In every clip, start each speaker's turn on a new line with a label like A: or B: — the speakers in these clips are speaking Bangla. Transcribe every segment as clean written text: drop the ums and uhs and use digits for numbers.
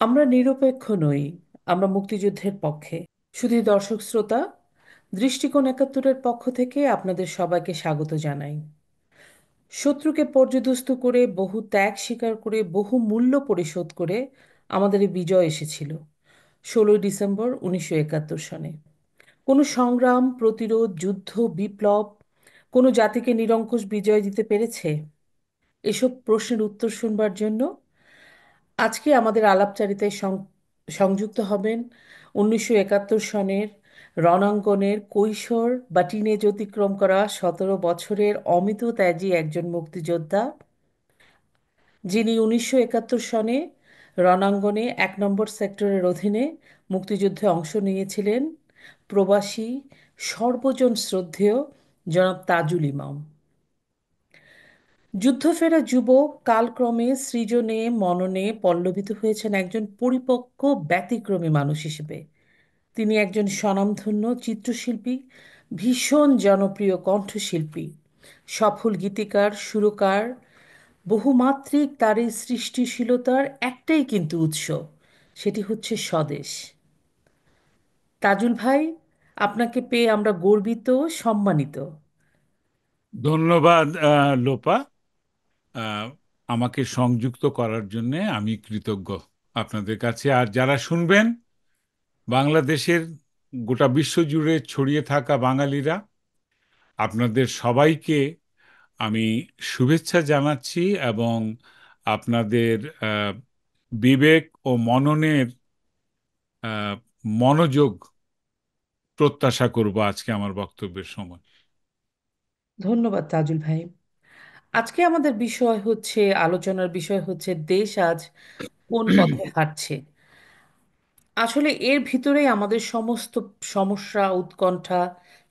A: আমরা নিরপেক্ষ নই। আমরা মুক্তিযুদ্ধের পক্ষে। শুধু দর্শক শ্রোতা, দৃষ্টিকোণ একাত্তরের পক্ষ থেকে আপনাদের সবাইকে স্বাগত জানাই। শত্রুকে পর্যুদস্ত করে, বহু ত্যাগ স্বীকার করে, বহু মূল্য পরিশোধ করে আমাদের এই বিজয় এসেছিল 16ই ডিসেম্বর 1971 সনে। কোনো সংগ্রাম, প্রতিরোধ, যুদ্ধ, বিপ্লব কোনো জাতিকে নিরঙ্কুশ বিজয় দিতে পেরেছে? এসব প্রশ্নের উত্তর শুনবার জন্য আজকে আমাদের আলাপচারিতায় সংযুক্ত হবেন 1971 সনের রণাঙ্গনের কৈশোর বা টিনেজ অতিক্রম করা 17 বছরের অমিত ত্যাগী একজন মুক্তিযোদ্ধা, যিনি 1971 সনে রণাঙ্গনে 1 নম্বর সেক্টরের অধীনে মুক্তিযুদ্ধে অংশ নিয়েছিলেন। প্রবাসী, সর্বজন শ্রদ্ধেয় জনাব তাজুল ইমাম। যুদ্ধফেরা যুবক কালক্রমে সৃজনে মননে পল্লবিত হয়েছেন একজন পরিপক্ক ব্যতিক্রমী মানুষ হিসেবে। তিনি একজন স্বনামধন্য চিত্রশিল্পী, ভীষণ জনপ্রিয় কণ্ঠশিল্পী, সফল গীতিকার, সুরকার। বহুমাত্রিক তার এই সৃষ্টিশীলতার একটাই কিন্তু উৎস, সেটি হচ্ছে স্বদেশ। তাজুল ভাই, আপনাকে পেয়ে আমরা গর্বিত, সম্মানিত।
B: ধন্যবাদ লোপা। আহ, আমাকে সংযুক্ত করার জন্য আমি কৃতজ্ঞ আপনাদের কাছে। আর যারা শুনবেন, বাংলাদেশের গোটা বিশ্ব জুড়ে ছড়িয়ে থাকা বাঙালিরা, আপনাদের সবাইকে আমি শুভেচ্ছা জানাচ্ছি এবং আপনাদের বিবেক ও মননের আহ, মনোযোগ প্রত্যাশা করব আজকে আমার বক্তব্যের সময়।
A: ধন্যবাদ তাজুল ভাই। আজকে আমাদের বিষয় হচ্ছে, আলোচনার বিষয় হচ্ছে দেশ আজ কোন পথে হাঁটছে। আসলে এর ভিতরেই আমাদের সমস্ত সমস্যা, উৎকণ্ঠা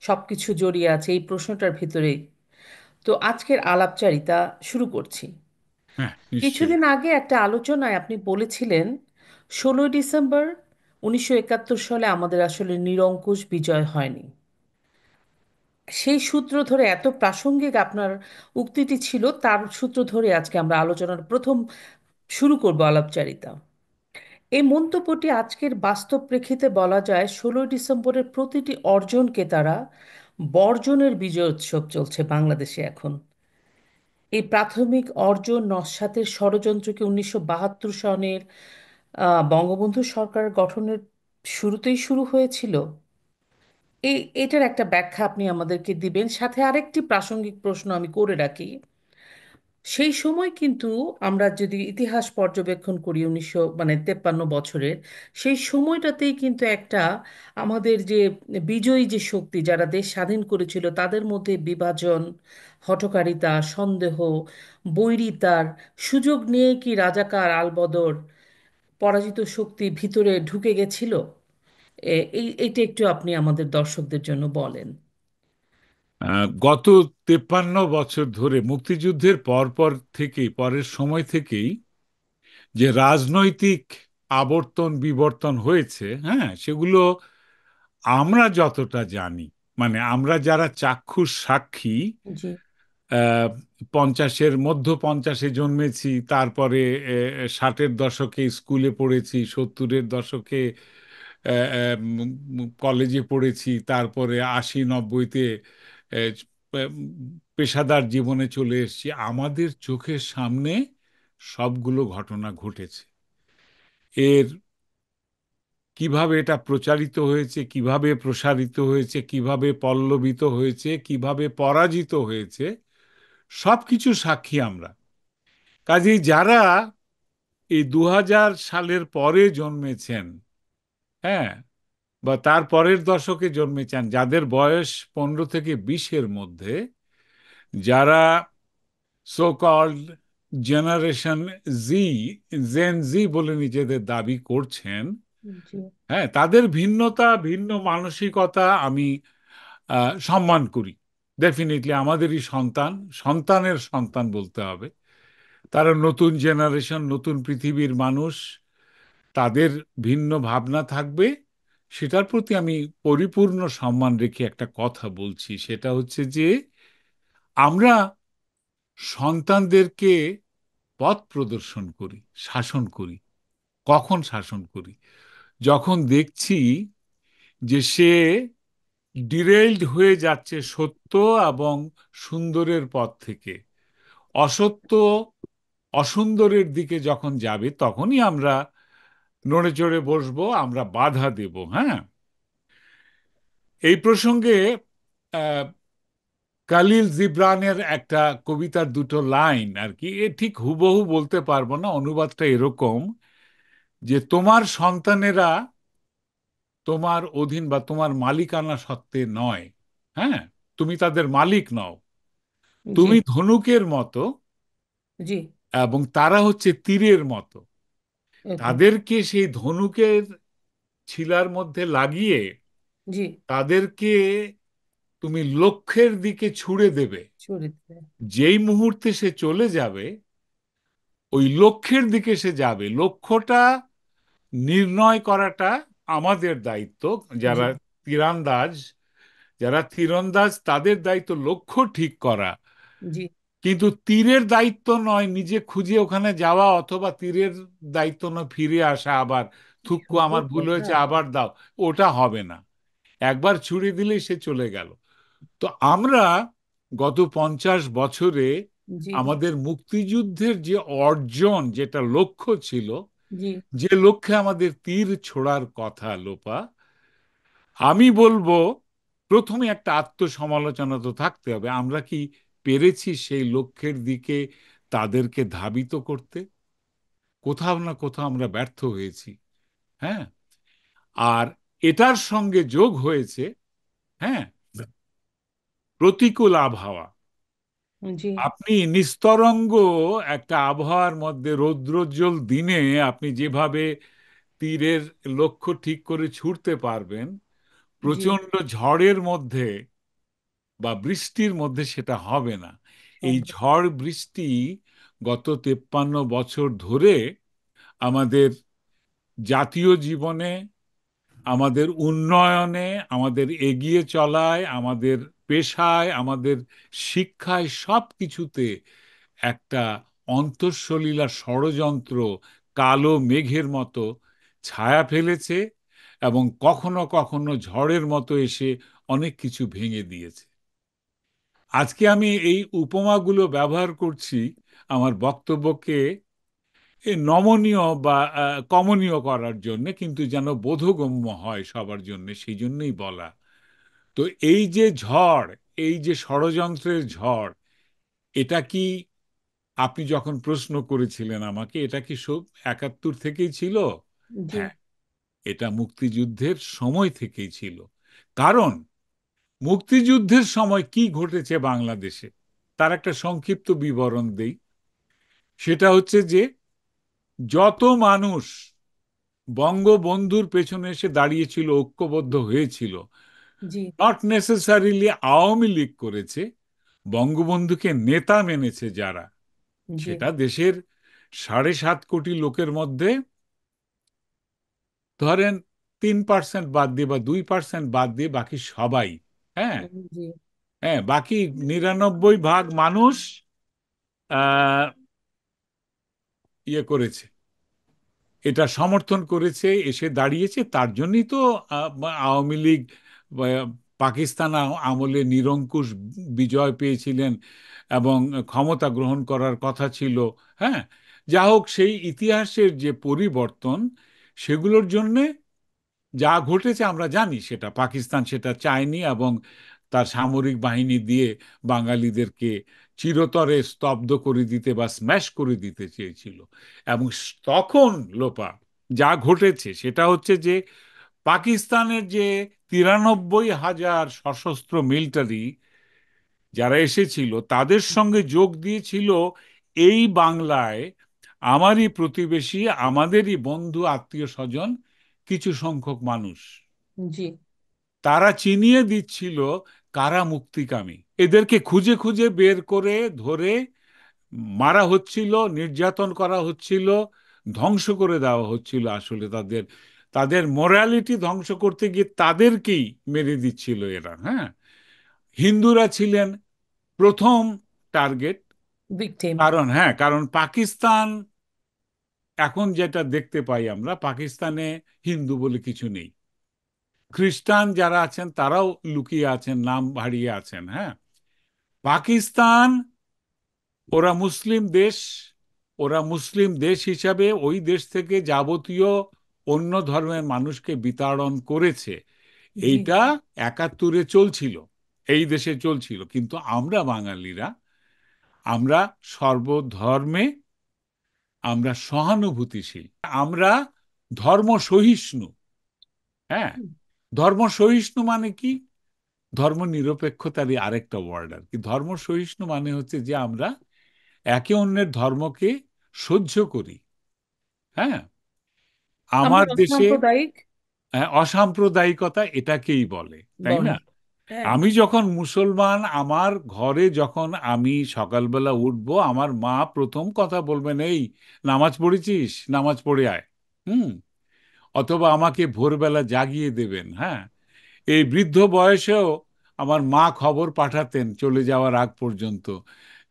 A: সবকিছু জড়িয়ে আছে এই প্রশ্নটার ভিতরেই। তো আজকের আলাপচারিতা শুরু করছি।
B: হ্যাঁ, নিশ্চয়ই।
A: কিছুদিন আগে একটা আলোচনায় আপনি বলেছিলেন 16ই ডিসেম্বর 1971 সালে আমাদের আসলে নিরঙ্কুশ বিজয় হয়নি। সেই সূত্র ধরে, এত প্রাসঙ্গিক আপনার উক্তিটি ছিল, তার সূত্র ধরে আজকে আমরা আলোচনার প্রথম শুরু করব আলাপচারিতা। এই মন্তব্যটি আজকের বাস্তব প্রেক্ষিতে বলা যায় 16ই ডিসেম্বরের প্রতিটি অর্জনকে তারা বর্জনের বিজয় উৎসব চলছে বাংলাদেশে এখন। এই প্রাথমিক অর্জন নস্যাতের ষড়যন্ত্রকে 1972 সনের বঙ্গবন্ধু সরকার গঠনের শুরুতেই শুরু হয়েছিল। এটার একটা ব্যাখ্যা আপনি আমাদেরকে দিবেন, সাথে আরেকটি প্রাসঙ্গিক প্রশ্ন আমি করে রাখি। সেই সময় কিন্তু আমরা যদি ইতিহাস পর্যবেক্ষণ করি 1953 বছরের, সেই সময়টাতেই কিন্তু একটা আমাদের যে বিজয়ী যে শক্তি যারা দেশ স্বাধীন করেছিল তাদের মধ্যে বিভাজন, হঠকারিতা, সন্দেহ, বৈরিতার সুযোগ নিয়ে কি রাজাকার আলবদর পরাজিত শক্তি ভিতরে ঢুকে গেছিল? এইটা একটু আপনি আমাদের দর্শকদের জন্য বলেন।
B: গত 53 বছর ধরে মুক্তিযুদ্ধের পরপর থেকেই, পরের সময় থেকেই যে রাজনৈতিক আবর্তন বিবর্তন হয়েছে, হ্যাঁ, সেগুলো আমরা যতটা জানি, মানে আমরা যারা চাক্ষুষ সাক্ষী,
A: জি।
B: 50-এর মধ্য 50-এ জন্মেছি, তারপরে 60-এর দশকে স্কুলে পড়েছি, 70-এর দশকে কলেজে পড়েছি, তারপরে 80-90-তে পেশাদার জীবনে চলে এসেছি। আমাদের চোখের সামনে সবগুলো ঘটনা ঘটেছে। এর কিভাবে এটা প্রচারিত হয়েছে, কিভাবে প্রসারিত হয়েছে, কিভাবে পল্লবিত হয়েছে, কিভাবে পরাজিত হয়েছে, সবকিছু সাক্ষী আমরা। কাজেই যারা এই 2000 সালের পরে জন্মেছেন, হ্যাঁ, বা তার পরের দশকে জন্মেছেন, যাদের বয়স 15 থেকে 20-এর মধ্যে, যারা সো কল্ড জেনারেশন জি, জেন জি বলে নিজেদের দাবি করছেন,
A: জি।
B: হ্যাঁ, তাদের ভিন্নতা, ভিন্ন মানসিকতা আমি সম্মান করি। ডেফিনেটলি আমাদেরই সন্তান, সন্তানের সন্তান বলতে হবে। তারা নতুন জেনারেশন, নতুন পৃথিবীর মানুষ, তাদের ভিন্ন ভাবনা থাকবে। সেটার প্রতি আমি পরিপূর্ণ সম্মান রেখে একটা কথা বলছি, সেটা হচ্ছে যে আমরা সন্তানদেরকে পথ প্রদর্শন করি, শাসন করি। কখন শাসন করি? যখন দেখছি যে সে ডিরেইলড হয়ে যাচ্ছে সত্য এবং সুন্দরের পথ থেকে, অসত্য অসুন্দরের দিকে যখন যাবে, তখনই আমরা নড়ে চড়ে বসবো, আমরা বাধা দেব। হ্যাঁ, এই প্রসঙ্গে আহ, কালিল জিব্রানের একটা কবিতার দুটো লাইন আর কি, এ ঠিক হুবহু বলতে পারবো না, অনুবাদটা এরকম যে তোমার সন্তানেরা তোমার অধীন বা তোমার মালিকানা সত্ত্বে নয়। হ্যাঁ, তুমি তাদের মালিক নও,
A: জি,
B: তুমি ধনুকের মতো
A: জি,
B: এবং তারা হচ্ছে তীরের মতো।
A: ওকে,
B: তাদেরকে সেই ধনুকের ছিলার মধ্যে লাগিয়ে
A: জি,
B: তাদেরকে তুমি লক্ষ্যের দিকে ছুড়ে দেবে।
A: চরিত্রে,
B: যেই মুহূর্তে সে চলে যাবে, ওই লক্ষ্যের দিকে সে যাবে, লক্ষ্যটা নির্ণয় করাটা আমাদের দায়িত্ব।
A: জি,
B: যারা তীরন্দাজ যারা তীরন্দাজ তাদের দায়িত্ব লক্ষ্য ঠিক করা,
A: জি,
B: কিন্তু তীরের দায়িত্ব নয় নিজে খুঁজে ওখানে যাওয়া, অথবা তীরের দায়িত্ব নয় ফিরে আসা আবার, থুক্কু আমার
A: সম্পর্ক,
B: ভুল হয়েছে
A: হ্যাঁ,
B: আবার দাও। ওটা হবে না, একবার ছুড়ে দিলেই সে চলে গেল। তো আমরা গত 50 বছরে
A: জি,
B: আমাদের মুক্তিযুদ্ধের যে অর্জন, যেটা লক্ষ্য ছিল,
A: জি,
B: যে লক্ষ্যে আমাদের তীর ছোড়ার কথা, লোপা, আমি বলবো প্রথমে একটা আত্মসমালোচনা তো থাকতে হবে। আমরা কি পেরেছি সেই লক্ষ্যের দিকে তাদেরকে ধাবিত করতে? কোথাও না কোথাও আমরা ব্যর্থ হয়েছি। হ্যাঁ, আর এটার সঙ্গে যোগ হয়েছে, হ্যাঁ, প্রতিকূল আবহাওয়া।
A: জি,
B: আপনি নিস্তরঙ্গ একটা আবহাওয়ার মধ্যে, রৌদ্রোজ্জ্বল দিনে আপনি যেভাবে তীরের লক্ষ্য ঠিক করে ছুটতে পারবেন,
A: জি,
B: প্রচন্ড ঝড়ের মধ্যে বা বৃষ্টির মধ্যে সেটা হবে না। এই
A: হবে,
B: ঝড় বৃষ্টি গত 53 বছর ধরে আমাদের জাতীয় জীবনে, আমাদের উন্নয়নে, আমাদের এগিয়ে চলায়, আমাদের পেশায়, আমাদের শিক্ষায়, সব কিছুতে একটা অন্তঃসলীলা ষড়যন্ত্র কালো মেঘের মতো ছায়া ফেলেছে, এবং কখনো কখনো ঝড়ের মতো এসে অনেক কিছু ভেঙে দিয়েছে। আজকে আমি এই উপমাগুলো ব্যবহার করছি আমার বক্তব্যকে নমনীয় বা কমনীয় করার জন্য, কিন্তু যেন বোধগম্য হয় সবার জন্য, সেই জন্যই বলা। তো এই যে ঝড়, এই যে ষড়যন্ত্রের ঝড়, এটা কি, আপনি যখন প্রশ্ন করেছিলেন আমাকে, এটা কি সব 71 থেকেই ছিল?
A: জি,
B: হ্যাঁ, এটা মুক্তিযুদ্ধের সময় থেকেই ছিল। কারণ মুক্তিযুদ্ধের সময় কি ঘটেছে বাংলাদেশে, তার একটা সংক্ষিপ্ত বিবরণ দেই। সেটা হচ্ছে যে যত মানুষ বঙ্গবন্ধুর পেছনে এসে দাঁড়িয়েছিল, ঐক্যবদ্ধ হয়েছিল,
A: জি,
B: নট নেসেসারিলি আওয়ামী লীগ করেছে, বঙ্গবন্ধুকে নেতা মেনেছে যারা,
A: জি,
B: সেটা দেশের 7.5 কোটি লোকের মধ্যে ধরেন 3% বাদ দিয়ে বা 2% বাদ দিয়ে বাকি সবাই। হ্যাঁ,
A: জি,
B: হ্যাঁ, বাকি 99 ভাগ মানুষ আহ ইয়ে করেছে, এটা সমর্থন করেছে, এসে দাঁড়িয়েছে। তার জন্যই তো আহ, আওয়ামী লীগ আহ, পাকিস্তান আমলে নিরঙ্কুশ বিজয় পেয়েছিলেন এবং ক্ষমতা গ্রহণ করার কথা ছিল। হ্যাঁ, যা হোক, সেই ইতিহাসের যে পরিবর্তন, সেগুলোর জন্যে যা ঘটেছে আমরা জানি, সেটা পাকিস্তান সেটা চায়নি, এবং তার সামরিক বাহিনী দিয়ে বাঙালিদেরকে চিরতরে স্তব্ধ করে দিতে বা স্ম্যাশ করে দিতে চেয়েছিল। এবং তখন, লোপা, যা ঘটেছে সেটা হচ্ছে যে পাকিস্তানের যে 93,000 সশস্ত্র মিলিটারি যারা এসেছিল, তাদের সঙ্গে যোগ দিয়েছিল এই বাংলায় আমারই প্রতিবেশী, আমাদেরই বন্ধু, আত্মীয় স্বজন কিছু সংখ্যক মানুষ।
A: জি,
B: তারা চিনিয়ে দিচ্ছিল কারা মুক্তিকামী। এদেরকে খুঁজে খুঁজে বের করে ধরে মারা হচ্ছিল, নির্যাতন করা হচ্ছিল, ধ্বংস করে দেওয়া হচ্ছিল। আসলে তাদের তাদের মোরালিটি ধ্বংস করতে গিয়ে তাদেরকেই মেরে দিচ্ছিল এরা। হ্যাঁ, হিন্দুরা ছিলেন প্রথম টার্গেট।
A: ভিকটিম,
B: কারণ, হ্যাঁ, কারণ পাকিস্তান এখন যেটা দেখতে পাই আমরা, পাকিস্তানে হিন্দু বলে কিছু নেই। খ্রিস্টান যারা আছেন তারাও লুকিয়ে আছেন, নাম হারিয়ে আছেন। হ্যাঁ, পাকিস্তান, ওরা মুসলিম দেশ, ওরা মুসলিম দেশ হিসাবে ওই দেশ থেকে যাবতীয় অন্য ধর্মের মানুষকে বিতাড়ন করেছে।
A: জি
B: এইটা
A: জি।
B: 71-এ চলছিল, এই দেশে চলছিল। কিন্তু আমরা বাঙালিরা, আমরা সর্বধর্মে আমরা সহানুভূতিশীল, আমরা ধর্ম সহিষ্ণু। হ্যাঁ,
A: হুম,
B: ধর্ম সহিষ্ণু মানে কি? ধর্ম নিরপেক্ষতারই আরেকটা ওয়ার্ড আর কি। ধর্ম সহিষ্ণু মানে হচ্ছে যে আমরা একে অন্যের ধর্মকে সহ্য করি। হ্যাঁ,
A: আমরা
B: আমার দেশে
A: অসাম্প্রদায়িক
B: অসাম্প্রদায়িকতা এটাকেই বলে, তাই
A: বলে।
B: না?
A: হ্যাঁ।
B: আমি যখন মুসলমান, আমার ঘরে যখন আমি সকালবেলা উঠবো, আমার মা প্রথম কথা বলবেন, এই নামাজ পড়েছিস, নামাজ পড়ে আয়। হুম। অথবা আমাকে ভোরবেলা জাগিয়ে দেবেন। হ্যাঁ, এই বৃদ্ধ বয়সেও আমার মা খবর পাঠাতেন চলে যাওয়ার আগ পর্যন্ত,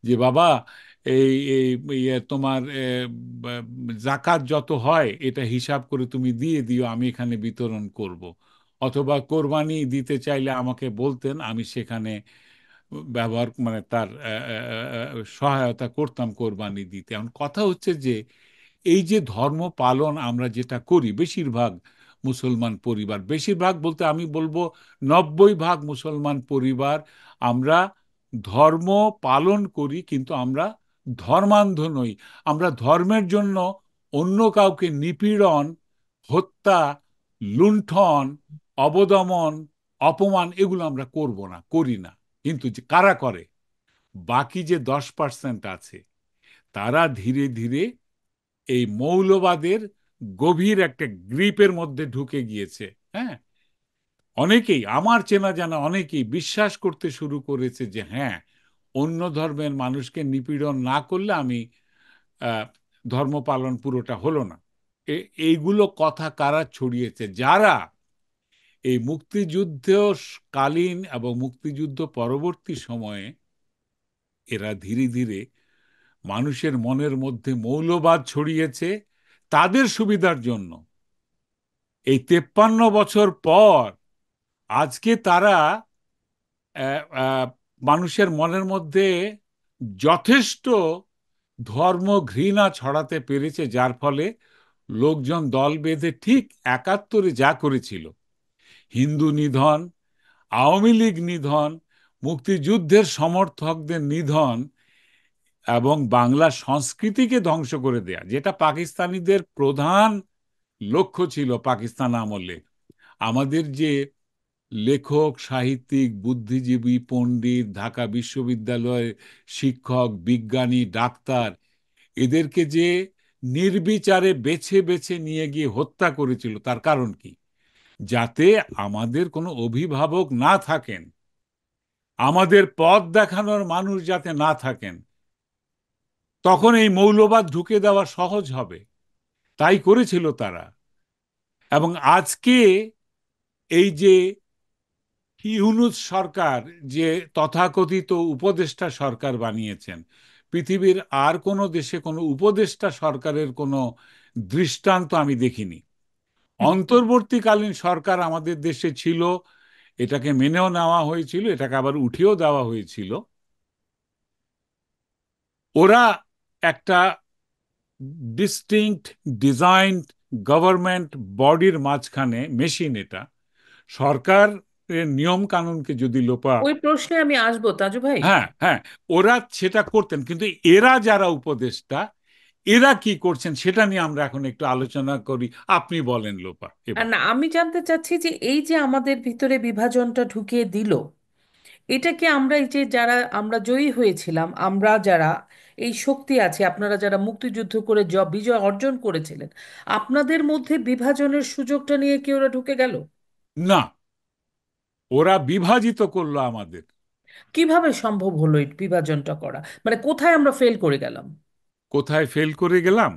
B: যে বাবা, এই এই তোমার জাকাত যত হয় এটা হিসাব করে তুমি দিয়ে দিও, আমি এখানে বিতরণ করব। অথবা কোরবানি দিতে চাইলে আমাকে বলতেন, আমি সেখানে ব্যবহার মানে তার সহায়তা করতাম কোরবানি দিতে। এখন কথা হচ্ছে যে এই যে ধর্ম পালন আমরা যেটা করি, বেশিরভাগ মুসলমান পরিবার, বেশিরভাগ বলতে আমি বলবো 90% মুসলমান পরিবার, আমরা ধর্ম পালন করি কিন্তু আমরা ধর্মান্ধ নই। আমরা ধর্মের জন্য অন্য কাউকে নিপীড়ন, হত্যা, লুণ্ঠন, অবদমন, অপমান এগুলো আমরা করব না, করি না। কিন্তু যে কারা করে, বাকি যে 10% আছে, তারা ধীরে ধীরে এই মৌলবাদের গভীর একটা গ্রিপের মধ্যে ঢুকে গিয়েছে। হ্যাঁ, অনেকেই, আমার চেনা জানা অনেকেই বিশ্বাস করতে শুরু করেছে যে হ্যাঁ, অন্য ধর্মের মানুষকে নিপীড়ন না করলে আমি আহ, ধর্ম পালন পুরোটা হলো না। এইগুলো কথা কারা ছড়িয়েছে? যারা এই মুক্তিযুদ্ধ কালীন এবং মুক্তিযুদ্ধ পরবর্তী সময়ে এরা ধীরে ধীরে মানুষের মনের মধ্যে মৌলবাদ ছড়িয়েছে তাদের সুবিধার জন্য। এই 53 বছর পর আজকে তারা মানুষের মনের মধ্যে যথেষ্ট ধর্ম ঘৃণা ছড়াতে পেরেছে, যার ফলে লোকজন দল বেঁধে ঠিক 71-এ যা করেছিল, হিন্দু নিধন, আওয়ামী লীগ নিধন, মুক্তিযুদ্ধের সমর্থকদের নিধন এবং বাংলা সংস্কৃতিকে ধ্বংস করে দেয়া, যেটা পাকিস্তানিদের প্রধান লক্ষ্য ছিল পাকিস্তান আমলে। আমাদের যে লেখক, সাহিত্যিক, বুদ্ধিজীবী, পণ্ডিত, ঢাকা বিশ্ববিদ্যালয়ের শিক্ষক, বিজ্ঞানী, ডাক্তার, এদেরকে যে নির্বিচারে বেছে বেছে নিয়ে গিয়ে হত্যা করেছিল, তার কারণ কি? যাতে আমাদের কোনো অভিভাবক না থাকেন, আমাদের পথ দেখানোর মানুষ যাতে না থাকেন, তখন এই মৌলবাদ ঢুকে দেওয়া সহজ হবে। তাই করেছিল তারা। এবং আজকে এই যে ইউনূস সরকার, যে তথাকথিত উপদেষ্টা সরকার বানিয়েছেন, পৃথিবীর আর কোনো দেশে কোনো উপদেষ্টা সরকারের কোনো দৃষ্টান্ত আমি দেখিনি। অন্তর্বর্তীকালীন সরকার আমাদের দেশে ছিল, এটাকে মেনেও নেওয়া হয়েছিল, এটাকে আবার উঠিয়েও দেওয়া হয়েছিল। ওরা একটা ডিস্টিংক্ট ডিজাইনড গভর্নমেন্ট বডির মাঝখানে মেশিন। এটা সরকারের নিয়ম কানুনকে যদি লোপা,
A: ওই প্রশ্নে আমি আসবো তাজু ভাই।
B: হ্যাঁ হ্যাঁ, ওরা সেটা করতেন। কিন্তু এরা যারা উপদেষ্টা, এরা কি করছেন সেটা নিয়ে আমরা এখন একটু আলোচনা করি। আপনি বলেন লোপা
A: আর
B: এবার।
A: না, আমি জানতে চাচ্ছি যে এই যে আমাদের ভিতরে বিভাজনটা ঢুকিয়ে দিল, এটা কি আমরা এই যে যারা আমরা জয়ী হয়েছিলাম, আমরা যারা এই শক্তি আছে, আপনারা যারা মুক্তিযুদ্ধ করে বিজয় অর্জন করেছিলেন, আপনাদের মধ্যে বিভাজনের সুযোগটা নিয়ে কি ওরা ঢুকে গেল?
B: না, ওরা বিভাজিত করলো আমাদের।
A: কিভাবে সম্ভব হলো এই বিভাজনটা করা? মানে কোথায় আমরা ফেল করে গেলাম?
B: কোথায় ফেল করে গেলাম?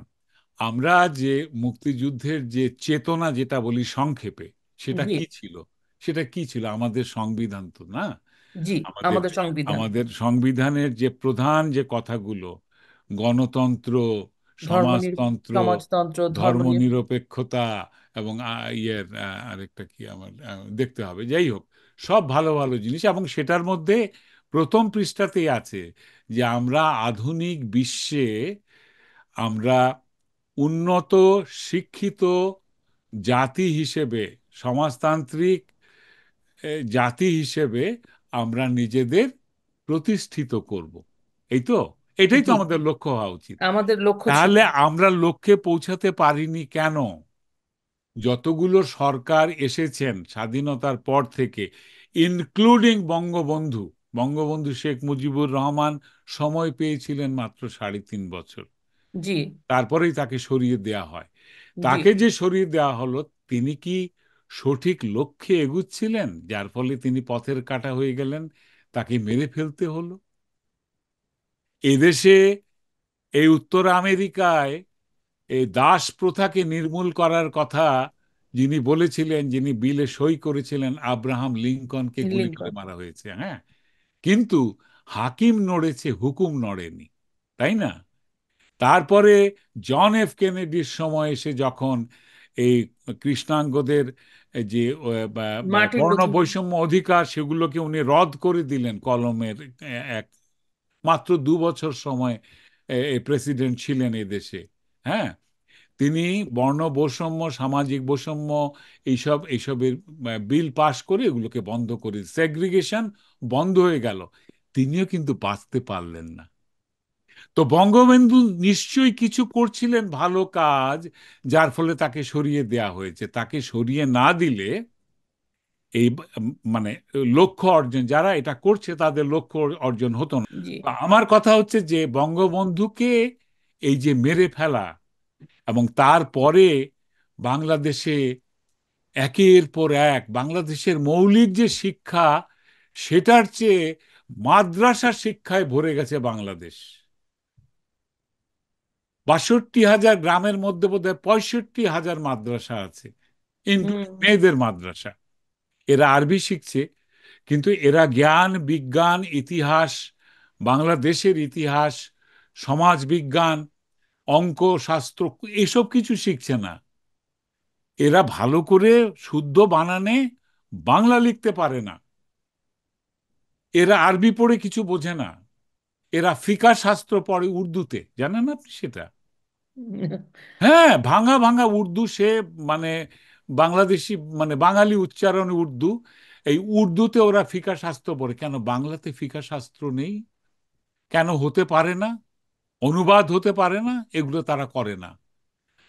B: আমরা যে মুক্তিযুদ্ধের যে চেতনা যেটা বলি সংক্ষেপে, সেটা
A: জি
B: কি ছিল? সেটা কি ছিল? আমাদের সংবিধান তো না।
A: জি।
B: আমাদের
A: আমাদের সংবিধান।
B: আমাদের সংবিধানের যে প্রধান যে কথাগুলো, গণতন্ত্র,
A: ধর্মনির
B: সমাজতন্ত্র,
A: সমাজতন্ত্র,
B: ধর্মনিরপেক্ষতা, এবং আরেকটা কি আমার দেখতে হবে। যাই হোক, সব ভালো ভালো জিনিস, এবং সেটার মধ্যে প্রথম পৃষ্ঠাতেই আছে যে আমরা আধুনিক বিশ্বে, আমরা উন্নত শিক্ষিত জাতি হিসেবে, সমাজতান্ত্রিক জাতি হিসেবে আমরা নিজেদের প্রতিষ্ঠিত করব। এই তো, এটাই তো
A: জি,
B: আমাদের লক্ষ্য হওয়া উচিত।
A: আমাদের লক্ষ্য ছিল।
B: তাহলে আমরা লক্ষ্যে পৌঁছাতে পারিনি কেন? যতগুলো সরকার এসেছেন স্বাধীনতার পর থেকে, ইনক্লুডিং বঙ্গবন্ধু, বঙ্গবন্ধু শেখ মুজিবুর রহমান সময় পেয়েছিলেন মাত্র 3.5 বছর,
A: জি,
B: তারপরেই তাকে সরিয়ে দেয়া হয়।
A: জি,
B: তাকে যে সরিয়ে দেওয়া হলো, তিনি কি সঠিক লক্ষ্যে এগুচ্ছিলেন, যার ফলে তিনি পথের কাঁটা হয়ে গেলেন, তাকে মেরে ফেলতে হলো? এদেশে, এই উত্তর আমেরিকায় এই দাস প্রথাকে নির্মূল করার কথা যিনি বলেছিলেন, যিনি বিলে সই করেছিলেন, আব্রাহাম লিঙ্কনকে গুলি করে
A: লিঙ্কন।
B: মারা হয়েছে, হ্যাঁ। কিন্তু হাকিম নড়েছে, হুকুম নড়েনি, তাই না? তারপরে জন এফ কেনেডির সময় এসে যখন এই কৃষ্ণাঙ্গদের যে
A: মার্টিন
B: বর্ণ
A: লুথার।
B: বৈষম্য অধিকার, সেগুলোকে উনি রদ করে দিলেন কলমের, এক মাত্র 2 বছর সময় প্রেসিডেন্ট ছিলেন এদেশে, হ্যাঁ। তিনি বর্ণ বৈষম্য, সামাজিক বৈষম্য, এইসবের বিল পাশ করে এগুলোকে বন্ধ করে, সেগ্রিগেশন বন্ধ হয়ে গেল। তিনিও কিন্তু বাঁচতে পারলেন না। তো বঙ্গবন্ধু নিশ্চয়ই কিছু করছিলেন ভালো কাজ, যার ফলে তাকে সরিয়ে দেয়া হয়েছে। তাকে সরিয়ে না দিলে এই মানে লক্ষ্য অর্জন, যারা এটা করছে তাদের লক্ষ্য অর্জন হতো না।
A: জি,
B: তো আমার কথা হচ্ছে যে বঙ্গবন্ধুকে এই যে মেরে ফেলা, এবং তারপরে বাংলাদেশে একের পর এক বাংলাদেশের মৌলিক যে শিক্ষা, সেটার চেয়ে মাদ্রাসা শিক্ষায় ভরে গেছে বাংলাদেশ। 62,000 গ্রামের মধ্যে বোধহয় 65,000 মাদ্রাসা আছে, ইনক্লুডিং
A: হুম,
B: মেয়েদের মাদ্রাসা। এরা আরবি শিখছে, কিন্তু এরা জ্ঞান, বিজ্ঞান, ইতিহাস, বাংলাদেশের ইতিহাস, সমাজ বিজ্ঞান, অঙ্ক, শাস্ত্র, এসব কিছু শিখছে না। এরা ভালো করে শুদ্ধ বানানে বাংলা লিখতে পারে না। এরা আরবি পড়ে কিছু বোঝে না। এরা ফিকাহ শাস্ত্র পড়ে উর্দুতে, জানেন আপনি সেটা? হ্যাঁ, ভাঙা ভাঙা উর্দু সে, মানে বাংলাদেশি, মানে বাঙালি উচ্চারণ উর্দু। এই উর্দুতে ওরা ফিকাহ শাস্ত্র পড়ে। কেন বাংলাতে ফিকাহ শাস্ত্র নেই? কেন হতে পারে না? অনুবাদ হতে পারে না? এগুলো তারা করে না।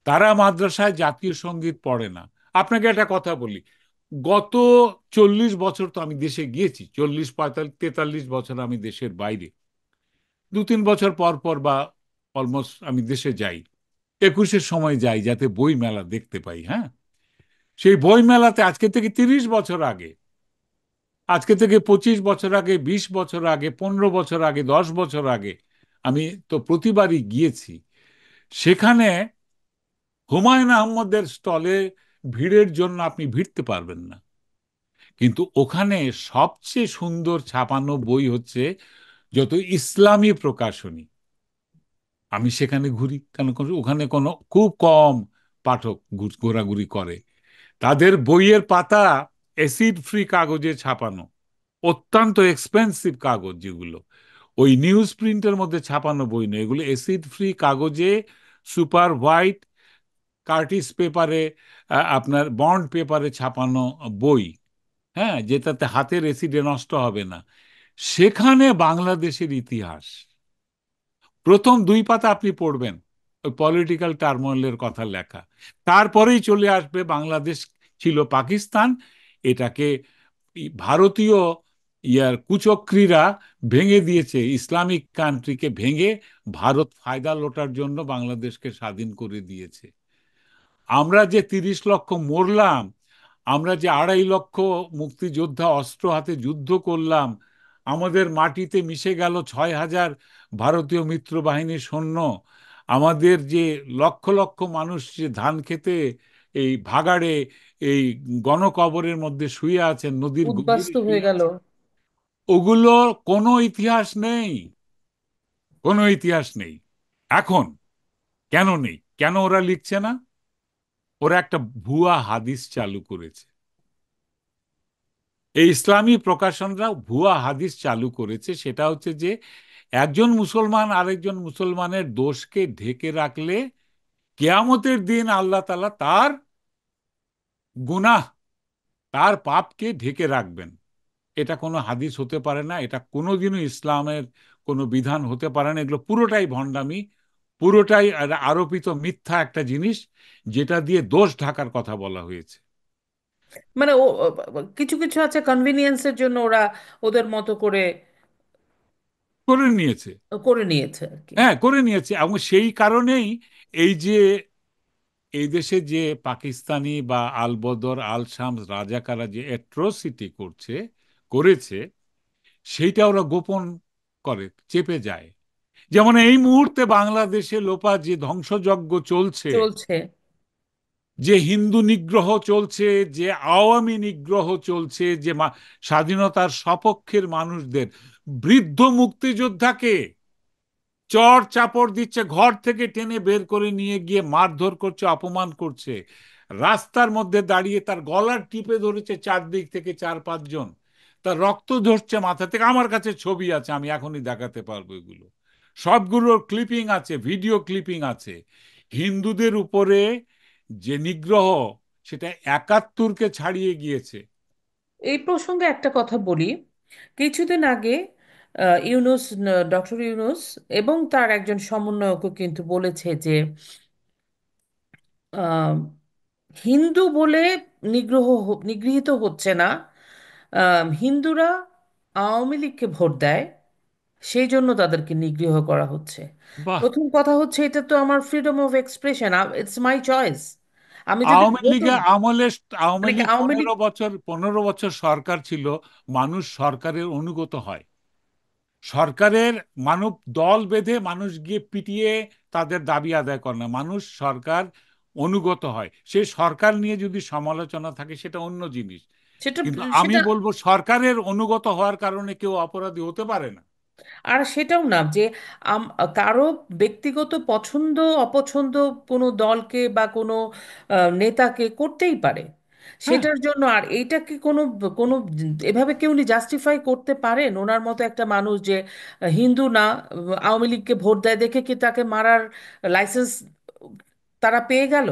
B: তারা মাদ্রাসায় জাতীয় সঙ্গীত পড়ে না। আপনাকে একটা কথা বলি, গত 40 বছর তো আমি দেশে গিয়েছি, 40, 45, 43 বছর আমি দেশের বাইরে, 2-3 বছর পর পর বা অলমোস্ট আমি দেশে যাই। 21-এর সময় যাই যাতে বই মেলা দেখতে পাই, হ্যাঁ। সেই বই মেলাতে আজকে থেকে 30 বছর আগে, আজকে থেকে 25 বছর আগে, 20 বছর আগে, 15 বছর আগে, 10 বছর আগে, আমি তো প্রতিবারই গিয়েছি। সেখানে হুমায়ুন আহমদের স্টলে ভিড়ের জন্য আপনি ভিড়তে পারবেন না। কিন্তু ওখানে সবচেয়ে সুন্দর ছাপানো বই হচ্ছে যত ইসলামী প্রকাশনী। আমি সেখানে ঘুরি কেন, ওখানে কোনো খুব কম পাঠক ঘোরাঘুরি করে। তাদের বইয়ের পাতা অ্যাসিড ফ্রি কাগজে ছাপানো, অত্যন্ত এক্সপেন্সিভ কাগজ, যেগুলো ওই নিউজ প্রিন্টের মধ্যে ছাপানো বই নয়, এগুলো অ্যাসিড ফ্রি কাগজে, সুপার হোয়াইট কার্টিস পেপারে, আপনার বন্ড পেপারে ছাপানো বই, হ্যাঁ, যেটাতে হাতের অ্যাসিডে নষ্ট হবে না। সেখানে বাংলাদেশের ইতিহাস প্রথম 2 পাতা আপনি পড়বেন, ওই পলিটিক্যাল টার্মোইলের কথা লেখা। তারপরেই চলে আসবে বাংলাদেশ ছিল পাকিস্তান, এটাকে ভারতীয় কুচক্রীরা ভেঙে দিয়েছে, ইসলামিক কান্ট্রিকে ভেঙে ভারত ফায়দা লোটার জন্য বাংলাদেশকে স্বাধীন করে দিয়েছে। আমরা যে 30 লক্ষ মরলাম, আমরা যে 2.5 লক্ষ মুক্তিযোদ্ধা অস্ত্র হাতে যুদ্ধ করলাম, আমাদের মাটিতে মিশে গেল 6,000 ভারতীয় মিত্র বাহিনীর সৈন্য, আমাদের যে লক্ষ লক্ষ মানুষ যে ধান খেতে এই ভাগাড়ে, এই গণকবরের মধ্যে শুয়ে আছেন, নদীর গভীরে
A: উদ্বাস্তু হয়ে
B: শুয়ে
A: গেল।
B: আছেন, ওগুলোর কোনো ইতিহাস নেই, কোনো ইতিহাস নেই এখন। কেন নেই? কেন ওরা লিখছে না? ওরা একটা ভুয়া হাদিস চালু করেছে। এই ইসলামী প্রকাশনরা ভুয়া হাদিস চালু করেছে, সেটা হচ্ছে যে একজন মুসলমান আরেকজন মুসলমানের দোষকে ঢেকে রাখলে কেয়ামতের দিন আল্লাহ তাআলা তার গুনাহ, তার পাপকে ঢেকে রাখবেন। এটা কোনো হাদিস হতে পারে না, এটা কোনোদিনও ইসলামের কোনো বিধান হতে পারে না। এগুলো পুরোটাই ভণ্ডামি, পুরোটাই আরোপিত মিথ্যা একটা জিনিস, যেটা দিয়ে দোষ ঢাকার কথা বলা হয়েছে।
A: মানে কিছু কিছু আছে কনভিনিয়েন্সের জন্য ওরা ওদের মতো করে
B: করে নিয়েছে।
A: করে নিয়েছে আর কি।
B: হ্যাঁ, করে নিয়েছে, এবং সেই কারণেই এই যে এই দেশে যে পাকিস্তানি বা আল বদর আল শামস রাজাকারা যে অ্যাট্রোসিটি করেছে, সেইটা ওরা গোপন করে, চেপে যায়। যেমন এই মুহূর্তে বাংলাদেশে লোপা যে ধ্বংসযজ্ঞ চলছে,
A: চলছে।
B: যে হিন্দু নিগ্রহ চলছে, যে আওয়ামী নিগ্রহ চলছে, যে স্বাধীনতার সপক্ষের মানুষদের, বৃদ্ধ মুক্তিযোদ্ধাকে চড় চাপড় দিচ্ছে, ঘর থেকে টেনে বের করে নিয়ে গিয়ে মারধর করছে, অপমান করছে, রাস্তার মধ্যে দাঁড়িয়ে তার গলার টিপে ধরেছে চারদিক থেকে চার পাঁচজন, তার রক্ত ঝরছে মাথা থেকে। আমার কাছে ছবি আছে, আমি এখনই দেখাতে পারবো এগুলো, সবগুলোর ক্লিপিং আছে, ভিডিও ক্লিপিং আছে। হিন্দুদের উপরে যে নিগ্রহ, সেটা একাত্তরকে ছাড়িয়ে গিয়েছে।
A: এই প্রসঙ্গে একটা কথা বলি। কিছুদিন আগে ইউনুস, ডক্টর ইউনুস এবং তার একজন সমন্বয়কও কিন্তু বলেছে যে আহ, হিন্দু বলে নিগৃহীত হচ্ছে না, হিন্দুরা আওয়ামী লীগকে ভোট দেয়, সেই জন্য তাদেরকে নিগৃহ করা হচ্ছে।
B: বাহ!
A: প্রথম কথা হচ্ছে, এটা তো আমার freedom of expression, it's my choice. আমি যদি
B: আওয়ামী
A: ভোটও,
B: লীগের আমলে, আওয়ামী
A: মানে কি
B: লীগ
A: আওয়ামী লীগ,
B: 15 বছর সরকার ছিল। মানুষ সরকারের অনুগত হয়। সরকারের মানব দল বেঁধে মানুষ গিয়ে পিটিয়ে তাদের দাবি আদায় করে না, মানুষ সরকার অনুগত হয়। সেই সরকার নিয়ে যদি সমালোচনা থাকে সেটা অন্য জিনিস,
A: সেটা
B: কিন্তু আমি
A: সেটা
B: বলবো সরকারের অনুগত হওয়ার কারণে কেউ অপরাধী হতে পারে না।
A: আর সেটাও না যে কারো ব্যক্তিগত পছন্দ অপছন্দ কোনো দলকে বা কোনো নেতাকে করতেই পারে।
B: হ্যাঁ,
A: সেটার জন্য আর এইটা কি কোনো কোনো এভাবে কেউ উনি জাস্টিফাই করতে পারেন? ওনার মতো একটা মানুষ যে হিন্দু না, আওয়ামী লীগকে ভোট দেয় দেখে কি তাকে মারার লাইসেন্স তারা পেয়ে গেল?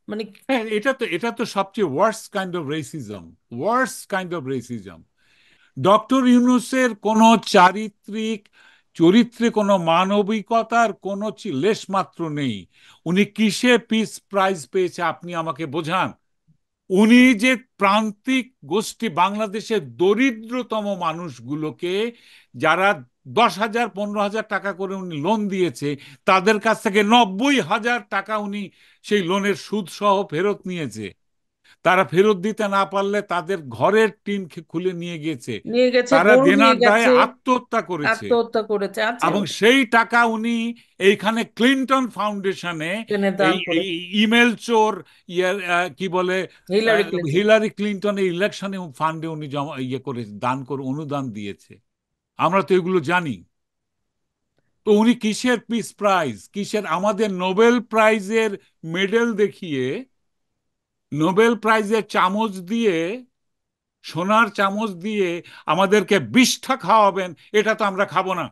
A: মানে
B: হ্যাঁ, এটা তো সবচেয়ে worst kind of racism, worst kind of racism. Doctor ইউনূসের কোনো চারিত্রিক চরিত্রে কোনো মানবিকতার কোনো লেশ মাত্র নেই। উনি কিসে পিস প্রাইজ পেয়েছে আপনি আমাকে বোঝান। উনি যে প্রান্তিক গোষ্ঠী, বাংলাদেশের দরিদ্রতম মানুষগুলোকে, যারা 10,000 15,000 টাকা করে উনি লোন দিয়েছে, তাদের কাছ থেকে 90,000 টাকা উনি সেই লোনের সুদ সহ ফেরত নিয়েছে। তারা ফেরত দিতে না পারলে তাদের ঘরের টিন খুলে নিয়ে গিয়েছে।
A: নিয়ে গেছে,
B: তারা
A: গরু নিয়ে
B: দেনার দায়ে
A: গেছে,
B: আত্মহত্যা করেছে।
A: আত্মহত্যা করেছে, আছে
B: এবং সেই টাকা উনি এইখানে ক্লিন্টন ফাউন্ডেশনে,
A: টেনে
B: এই
A: দান
B: এই
A: করেছে
B: ইমেল চোর, কি বলে,
A: হিলারি ক্লিন্টন।
B: হিলারি ক্লিন্টনের ইলেকশনে ফান্ডে উনি জমা করে দান করে অনুদান দিয়েছে। আমরা তো এগুলো জানি। তো উনি কিসের পিস প্রাইজ, কিসের আমাদের নোবেল প্রাইজের মেডেল দেখিয়ে, নোবেল প্রাইজের চামচ দিয়ে, সোনার চামচ দিয়ে আমাদেরকে বিষ্ঠা খাওয়াবেন? এটা তো আমরা খাবো না।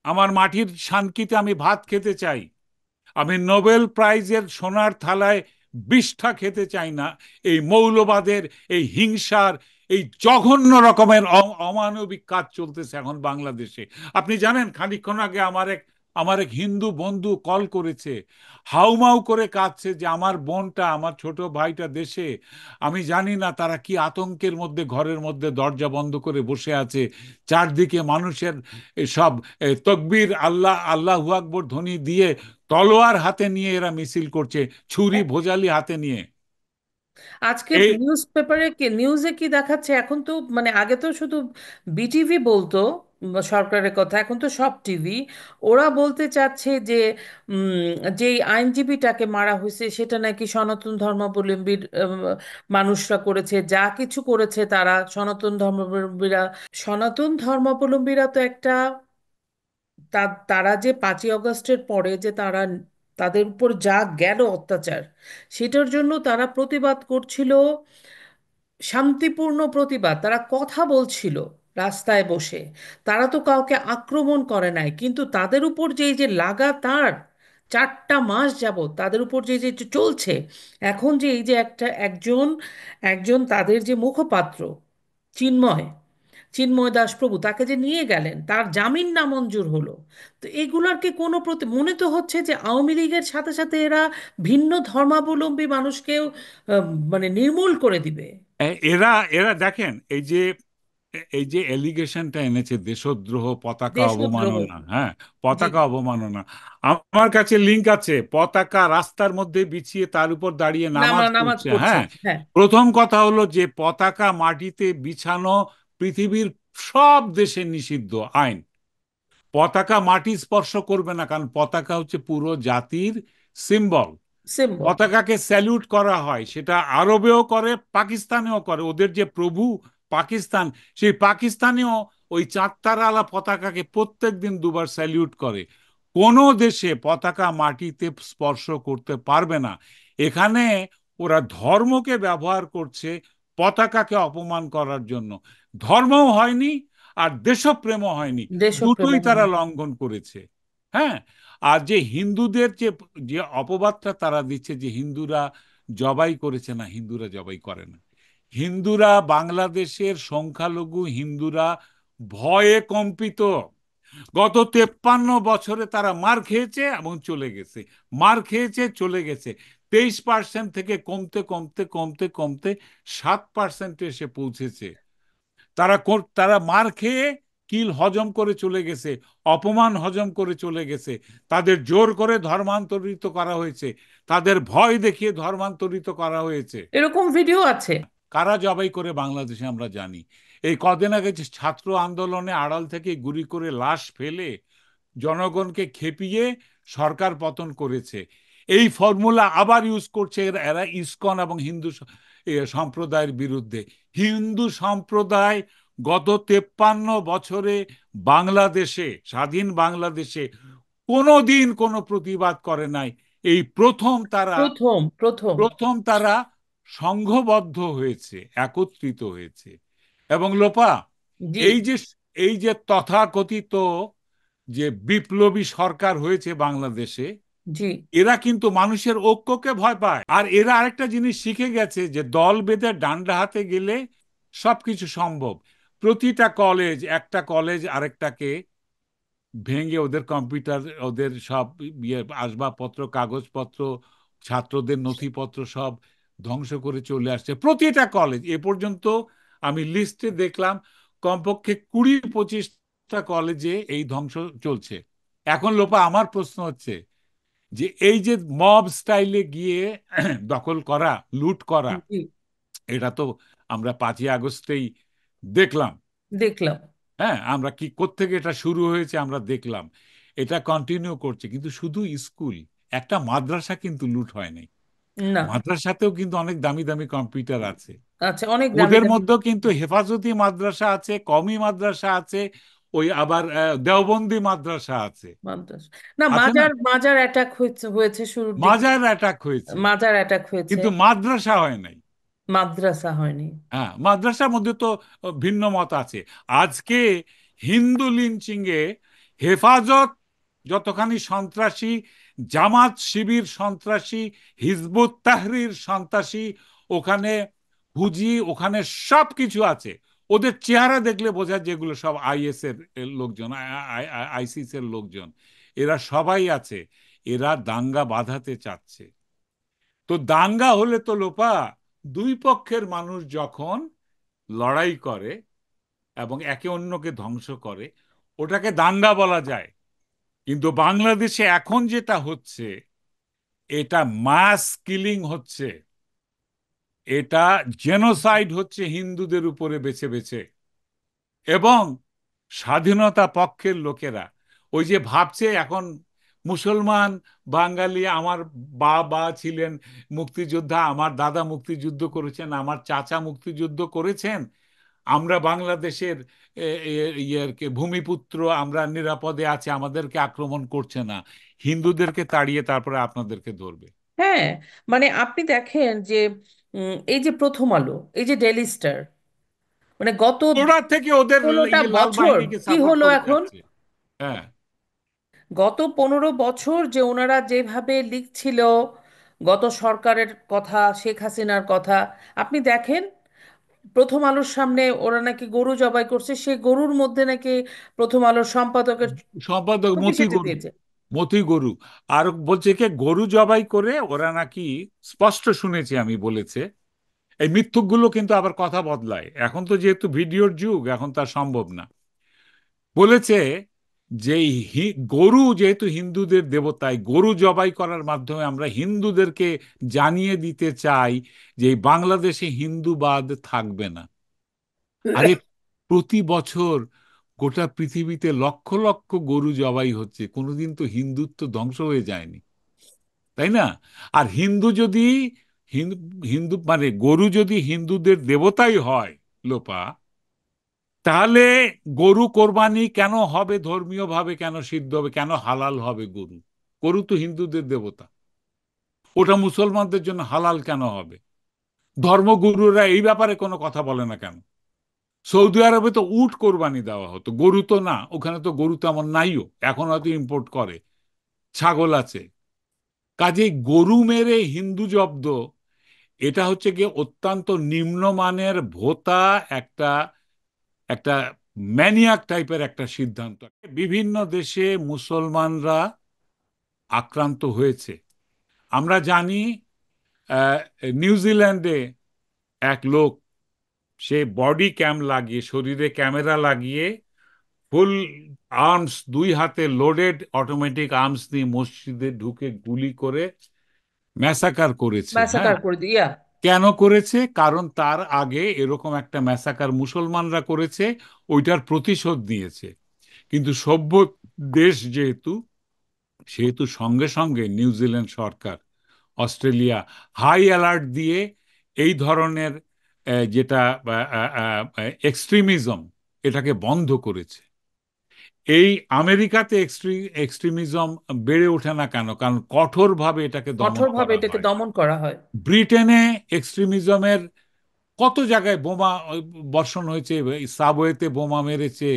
B: আমার মাটির শানকিতে আমি ভাত খেতে চাই। আমি নোবেল প্রাইজের সোনার থালায় বিষ্ঠা খেতে চাই না। এই মৌলবাদের, এই হিংসার, এই জঘন্য রকমের অমানবিক কাজ চলতেছে এখন বাংলাদেশে। আপনি জানেন, খানিকক্ষণ আগে আমার এক হিন্দু বন্ধু কল করেছে, হাউমাউ করে কাঁদছে যে আমার বোনটা, আমার ছোট ভাইটা দেশে। আমি জানি না তারা কি আতঙ্কের মধ্যে ঘরের মধ্যে দরজা বন্ধ করে বসে আছে। চারদিকে মানুষের সব তকবীর, আল্লাহ আল্লাহু আকবর ধ্বনি দিয়ে তলোয়ার হাতে নিয়ে এরা মিছিল করছে, ছুরি ভোজালি হাতে নিয়ে।
A: আজকে
B: এই
A: নিউজ পেপারে কি, নিউজে কি দেখাচ্ছে এখন তো, মানে আগে তো শুধু বিটিভি বলতো সরকারের কথা, এখন তো সব টিভি। ওরা বলতে চাচ্ছে যে যেই আইনজীবীটাকে মারা হয়েছে সেটা নাকি সনাতন ধর্মাবলম্বীর মানুষরা করেছে, যা কিছু করেছে তারা সনাতন ধর্মাবলম্বীরা। সনাতন ধর্মাবলম্বীরা তো একটা, তারা যে 5ই আগস্টের পরে যে তারা তাদের উপর যা গেল অত্যাচার, সেটার জন্য তারা প্রতিবাদ করছিল, শান্তিপূর্ণ প্রতিবাদ, তারা কথা বলছিল রাস্তায় বসে। তারা তো কাউকে আক্রমণ করে নাই, কিন্তু তাদের উপর যে এই যে লাগাতার 4টা মাস যাবত তাদের উপর যে যে যে চলছে, এখন যে এই যে একজন একজন তাদের যে মুখপাত্র, চিন্ময় চিন্ময় দাস প্রভু, তাকে যে নিয়ে গেলেন, তার জামিন নামঞ্জুর হলো। তো এগুলোর কি কোনো মনে তো হচ্ছে যে আওয়ামী লীগের সাথে সাথে এরা ভিন্ন ধর্মাবলম্বী মানুষকেও মানে নির্মূল করে দিবে।
B: এরা এরা দেখেন, এই যে এলিগেশনটা এনেছে, দেশদ্রোহ, পতাকা
A: দেশদ্রোহ।
B: অবমাননা, হ্যাঁ,
A: জি।
B: পতাকা অবমাননা। আমার কাছে লিংক আছে, পতাকা রাস্তার মধ্যে বিছিয়ে তার উপর দাঁড়িয়ে নামাজ
A: নামাজ
B: পড়ছে,
A: পড়ছে,
B: হ্যাঁ।
A: হ্যাঁ।
B: প্রথম কথা হলো যে পতাকা মাটিতে বিছানো পৃথিবীর সব দেশে নিষিদ্ধ আইন। পতাকা মাটি স্পর্শ করবে না, কারণ পতাকা হচ্ছে পুরো জাতির সিম্বল।
A: সিম্বল।
B: পতাকাকে স্যালুট করা হয়, সেটা আরবেও করে, পাকিস্তানেও করে। ওদের যে প্রভু পাকিস্তান, সেই পাকিস্তানেও ওই চাঁদতারাওয়ালা পতাকাকে প্রত্যেক দিন দুবার স্যালুট করে। কোনো দেশে পতাকা মাটিতে স্পর্শ করতে পারবে না। এখানে ওরা ধর্মকে ব্যবহার করছে পতাকাকে অপমান করার জন্য। ধর্মও হয়নি, আর দেশপ্রেমও হয়নি,
A: দেশপ্রেম
B: দুটোই তারা
A: হয়নি।
B: লঙ্ঘন করেছে। হ্যাঁ। আর যে হিন্দুদের যে যে অপবাদটা তারা দিচ্ছে যে হিন্দুরা জবাই করেছে, না, হিন্দুরা জবাই করে না। হিন্দুরা, বাংলাদেশের সংখ্যালঘু হিন্দুরা ভয়ে কম্পিত। গত 53 বছরে তারা মার খেয়েছে এবং চলে গেছে, মার খেয়েছে চলে গেছে। 23% থেকে কমতে কমতে কমতে কমতে 7% এসে পৌঁছেছে। তারা মার খেয়ে কিল হজম করে চলে গেছে, অপমান হজম করে চলে গেছে। তাদের জোর করে ধর্মান্তরিত করা হয়েছে, তাদের ভয় দেখিয়ে ধর্মান্তরিত করা হয়েছে।
A: এরকম ভিডিও আছে।
B: কারা জবাই করে বাংলাদেশে আমরা জানি। এই কদিন আগে যে ছাত্র আন্দোলনে আড়াল থেকে গুলি করে লাশ ফেলে জনগণকে খেপিয়ে সরকার পতন করেছে। এই ফর্মুলা আবার ইউজ করছে এরা এরা ইসকন এবং হিন্দু সম্প্রদায়ের বিরুদ্ধে। হিন্দু সম্প্রদায় গত 53 বছরে বাংলাদেশে, স্বাধীন বাংলাদেশে কোনোদিন কোনো প্রতিবাদ করে নাই। এই প্রথম তারা
A: প্রথম প্রথম।
B: প্রথম তারা সংঘবদ্ধ হয়েছে, একত্রিত হয়েছে। এবং লোপা,
A: জি।
B: এই যে এই যে তথাকথিত যে বিপ্লবী সরকার হয়েছে বাংলাদেশে,
A: জি।
B: এরা কিন্তু মানুষের ঐক্যকে ভয় পায়। আর এরা আরেকটা জিনিস শিখে গেছে যে দল বেঁধে ডান্ডা হাতে গেলে সবকিছু সম্ভব। প্রতিটা কলেজ, একটা কলেজ আরেকটাকে ভেঙে ওদের কম্পিউটার, ওদের সব আসবাবপত্র, কাগজপত্র, ছাত্রদের নথিপত্র সব ধ্বংস করে চলে আসছে প্রতিটা কলেজ। এ পর্যন্ত আমি লিস্টে দেখলাম কমপক্ষে 20-25টা কলেজে এই ধ্বংস চলছে। এখন লোপা, আমার প্রশ্ন হচ্ছে যে এই যে মব স্টাইলে গিয়ে দখল করা, লুট করা,
A: জি।
B: এটা তো আমরা 5ই আগস্টেই দেখলাম।
A: দেখলাম।
B: হ্যাঁ, আমরা কি কোত্থেকে এটা শুরু হয়েছে আমরা দেখলাম। এটা কন্টিনিউ করছে, কিন্তু শুধু স্কুল, একটা মাদ্রাসা কিন্তু লুট হয় নাই।
A: না।
B: মাদ্রাসাতেও কিন্তু অনেক দামি দামি কম্পিউটার আছে।
A: আচ্ছা, অনেক দামি
B: ওদের
A: দামি
B: মধ্যেও কিন্তু হেফাজতি মাদ্রাসা আছে, কওমি মাদ্রাসা আছে, ওই আবার দেওবন্দি মাদ্রাসা আছে।
A: মাদ্রাসা। না,
B: আছে না?
A: মাজার মাজার অ্যাটাক হয়েছে হয়েছে শুরুর দিকে।
B: মাজার অ্যাটাক হয়েছে,
A: মাজার অ্যাটাক হয়েছে।
B: কিন্তু মাদ্রাসা হয় নাই।
A: মাদ্রাসা হয়নি।
B: হ্যাঁ, মাদ্রাসার মধ্যে তো ভিন্ন মত আছে। আজকে হিন্দু লিঞ্চিং এ হেফাজত যতখানি সন্ত্রাসী, জামাত শিবির সন্ত্রাসী, হিজবুত তাহরির সন্ত্রাসী, ওখানে হুজি, ওখানে সব কিছু আছে। ওদের চেহারা দেখলে বোঝা যায় যেগুলো সব আইএস এর লোকজন, আইসিস এর লোকজন, এরা সবাই আছে। এরা দাঙ্গা বাঁধাতে চাচ্ছে। তো দাঙ্গা হলে তো লোপা, দুই পক্ষের মানুষ যখন লড়াই করে এবং একে অন্যকে ধ্বংস করে, ওটাকে দাঙ্গা বলা যায়। কিন্তু বাংলাদেশে এখন যেটা হচ্ছে, এটা মাস কিলিং হচ্ছে, এটা জেনোসাইড হচ্ছে হিন্দুদের উপরে বেছে বেছে। এবং স্বাধীনতা পক্ষের লোকেরা ওই যে ভাবছে এখন মুসলমান বাঙালি, আমার বাবা ছিলেন মুক্তিযোদ্ধা, আমার দাদা মুক্তিযুদ্ধ করেছেন, আমার চাচা মুক্তিযুদ্ধ করেছেন, আমরা বাংলাদেশের ভূমিপুত্র, আমরা নিরাপদে আছি, আমাদেরকে আক্রমণ করছে না, হিন্দুদেরকে তাড়িয়ে তারপরে আপনাদেরকে ধরবে।
A: হ্যাঁ, মানে আপনি দেখেন যে এই যে প্রথম আলো, এই যে ডেইলি স্টার, মানে গত
B: ওরা থেকে ওদের
A: 15টা
B: লাল
A: বছর
B: বাহিনীকে
A: কি
B: সাপোর্ট
A: হলো
B: করে
A: এখন?
B: যাচ্ছে। হ্যাঁ।
A: গত 15 বছর যে ওনারা যেভাবে লিখছিল গত সরকারের কথা, শেখ হাসিনার কথা, আপনি দেখেন প্রথম আলোর সামনে ওরা নাকি গরু জবাই করছে, সেই গরুর মধ্যে নাকি প্রথম আলোর সম্পাদকের
B: সম্পাদক
A: ছবি
B: মতি
A: সেঁটে
B: গরু,
A: দিয়েছে।
B: মতি গরু। আর বলছে কি গরু জবাই করে ওরা নাকি, স্পষ্ট শুনেছি আমি, বলেছে এই মিথ্যুকগুলো কিন্তু আবার কথা বদলায়, এখন তো যেহেতু ভিডিওর যুগ এখন তা সম্ভব না। বলেছে যে গরু যেহেতু হিন্দুদের দেবতাই, গরু জবাই করার মাধ্যমে আমরা হিন্দুদেরকে জানিয়ে দিতে চাই যে এই বাংলাদেশে হিন্দুবাদ থাকবে না। আরে, প্রতি বছর গোটা পৃথিবীতে লক্ষ লক্ষ গরু জবাই হচ্ছে, কোনোদিন তো হিন্দুত্ব ধ্বংস হয়ে যায়নি, তাই না? আর হিন্দু যদি হিন্দু হিন্দু মানে গরু যদি হিন্দুদের দেবতাই হয়, লোপা, তাহলে গরু কোরবানি কেন হবে, ধর্মীয় ভাবে কেন সিদ্ধ হবে, কেন হালাল হবে গরু? গরু তো হিন্দুদের দেবতা, ওটা মুসলমানদের জন্য হালাল কেন হবে? ধর্মগুরুরা এই ব্যাপারে কোনো কথা বলে না কেন? সৌদি আরবে তো উট কোরবানি দেওয়া হতো, গরু তো না, ওখানে তো গরু তেমন নাইও, এখন হয়তো ইম্পোর্ট করে, ছাগল আছে। কাজেই গরু মেরে হিন্দু জব্দ, এটা হচ্ছে গিয়ে অত্যন্ত নিম্নমানের ভোঁতা একটা একটা ম্যানিয়াক টাইপের একটা সিদ্ধান্ত। বিভিন্ন দেশে মুসলমানরা আক্রান্ত হয়েছে। আমরা জানি আহ, নিউজিল্যান্ডে এক লোক, সে বডি ক্যাম লাগিয়ে, শরীরে ক্যামেরা লাগিয়ে, ফুল আর্মস, দুই হাতে লোডেড অটোমেটিক আর্মস নিয়ে মসজিদে ঢুকে গুলি করে ম্যাসাকার করেছে। হ্যাঁ।
A: ম্যাসাকার করে দিয়া।
B: কেন করেছে? কারণ তার আগে এরকম একটা ম্যাসাকার মুসলমানরা করেছে, ওইটার প্রতিশোধ নিয়েছে। কিন্তু সভ্য দেশ যেহেতু, সেহেতু সঙ্গে সঙ্গে নিউজিল্যান্ড সরকার, অস্ট্রেলিয়া হাই অ্যালার্ট দিয়ে এই ধরনের যেটা এক্সট্রিমিজম, এটাকে বন্ধ করেছে। এই আমেরিকাতে এক্সট্রিমিজম বেড়ে ওঠে না কেন? কারণ কঠোরভাবে এটাকে দমন
A: কঠোরভাবে
B: করা
A: এটাকে
B: হয়।
A: দমন করা হয়।
B: ব্রিটেনে এক্সট্রিমিজমের কত জায়গায় বোমা বর্ষণ হয়েছে, সাবওয়েতে বোমা মেরেছে,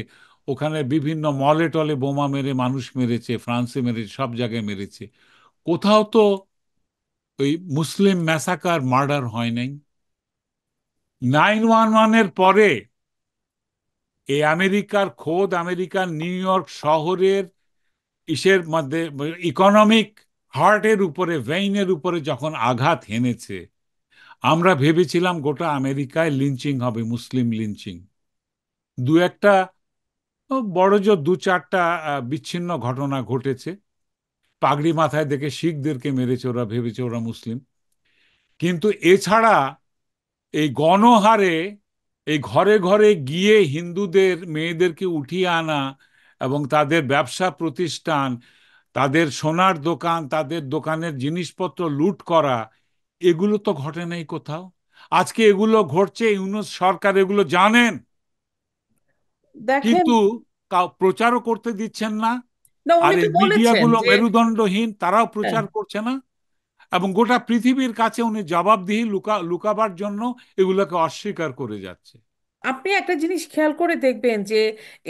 B: ওখানে বিভিন্ন মলে টলে বোমা মেরে মানুষ মেরেছে, ফ্রান্সে মেরেছে, সব জায়গায় মেরেছে। কোথাও তো ওই মুসলিম ম্যাসাকার মার্ডার হয় নাই। 911-এর পরে এই আমেরিকার, খোদ আমেরিকার নিউ ইয়র্ক শহরের ইসের মধ্যে, ইকোনমিক হার্টের উপরে, ভেইনের উপরে যখন আঘাত হেনেছে, আমরা ভেবেছিলাম গোটা আমেরিকায় লিঞ্চিং হবে, মুসলিম লিঞ্চিং। দু একটা বড় জোর দু চারটা বিচ্ছিন্ন ঘটনা ঘটেছে। পাগড়ি মাথায় দেখে শিখদেরকে মেরেছে, ওরা ভেবেছে ওরা মুসলিম। কিন্তু এছাড়া এই গণহারে, এই ঘরে ঘরে গিয়ে হিন্দুদের মেয়েদেরকে উঠিয়ে আনা এবং তাদের ব্যবসা প্রতিষ্ঠান, তাদের সোনার দোকান, তাদের দোকানের জিনিসপত্র লুট করা, এগুলো তো ঘটে নাই কোথাও। আজকে এগুলো ঘটছে, ইউনূস সরকার এগুলো জানেন,
A: দেখেন,
B: কিন্তু প্রচারও করতে দিচ্ছেন না।
A: না
B: আর
A: উনি তো
B: এই
A: বলেছেন
B: মিডিয়াগুলো
A: যে
B: মেরুদণ্ডহীন, তারাও
A: হ্যাঁ,
B: প্রচার করছে না। এবং গোটা পৃথিবীর কাছে উনি জবাবদিহি লুকাবার জন্য এগুলোকে অস্বীকার করে যাচ্ছে।
A: আপনি একটা জিনিস খেয়াল করে দেখবেন যে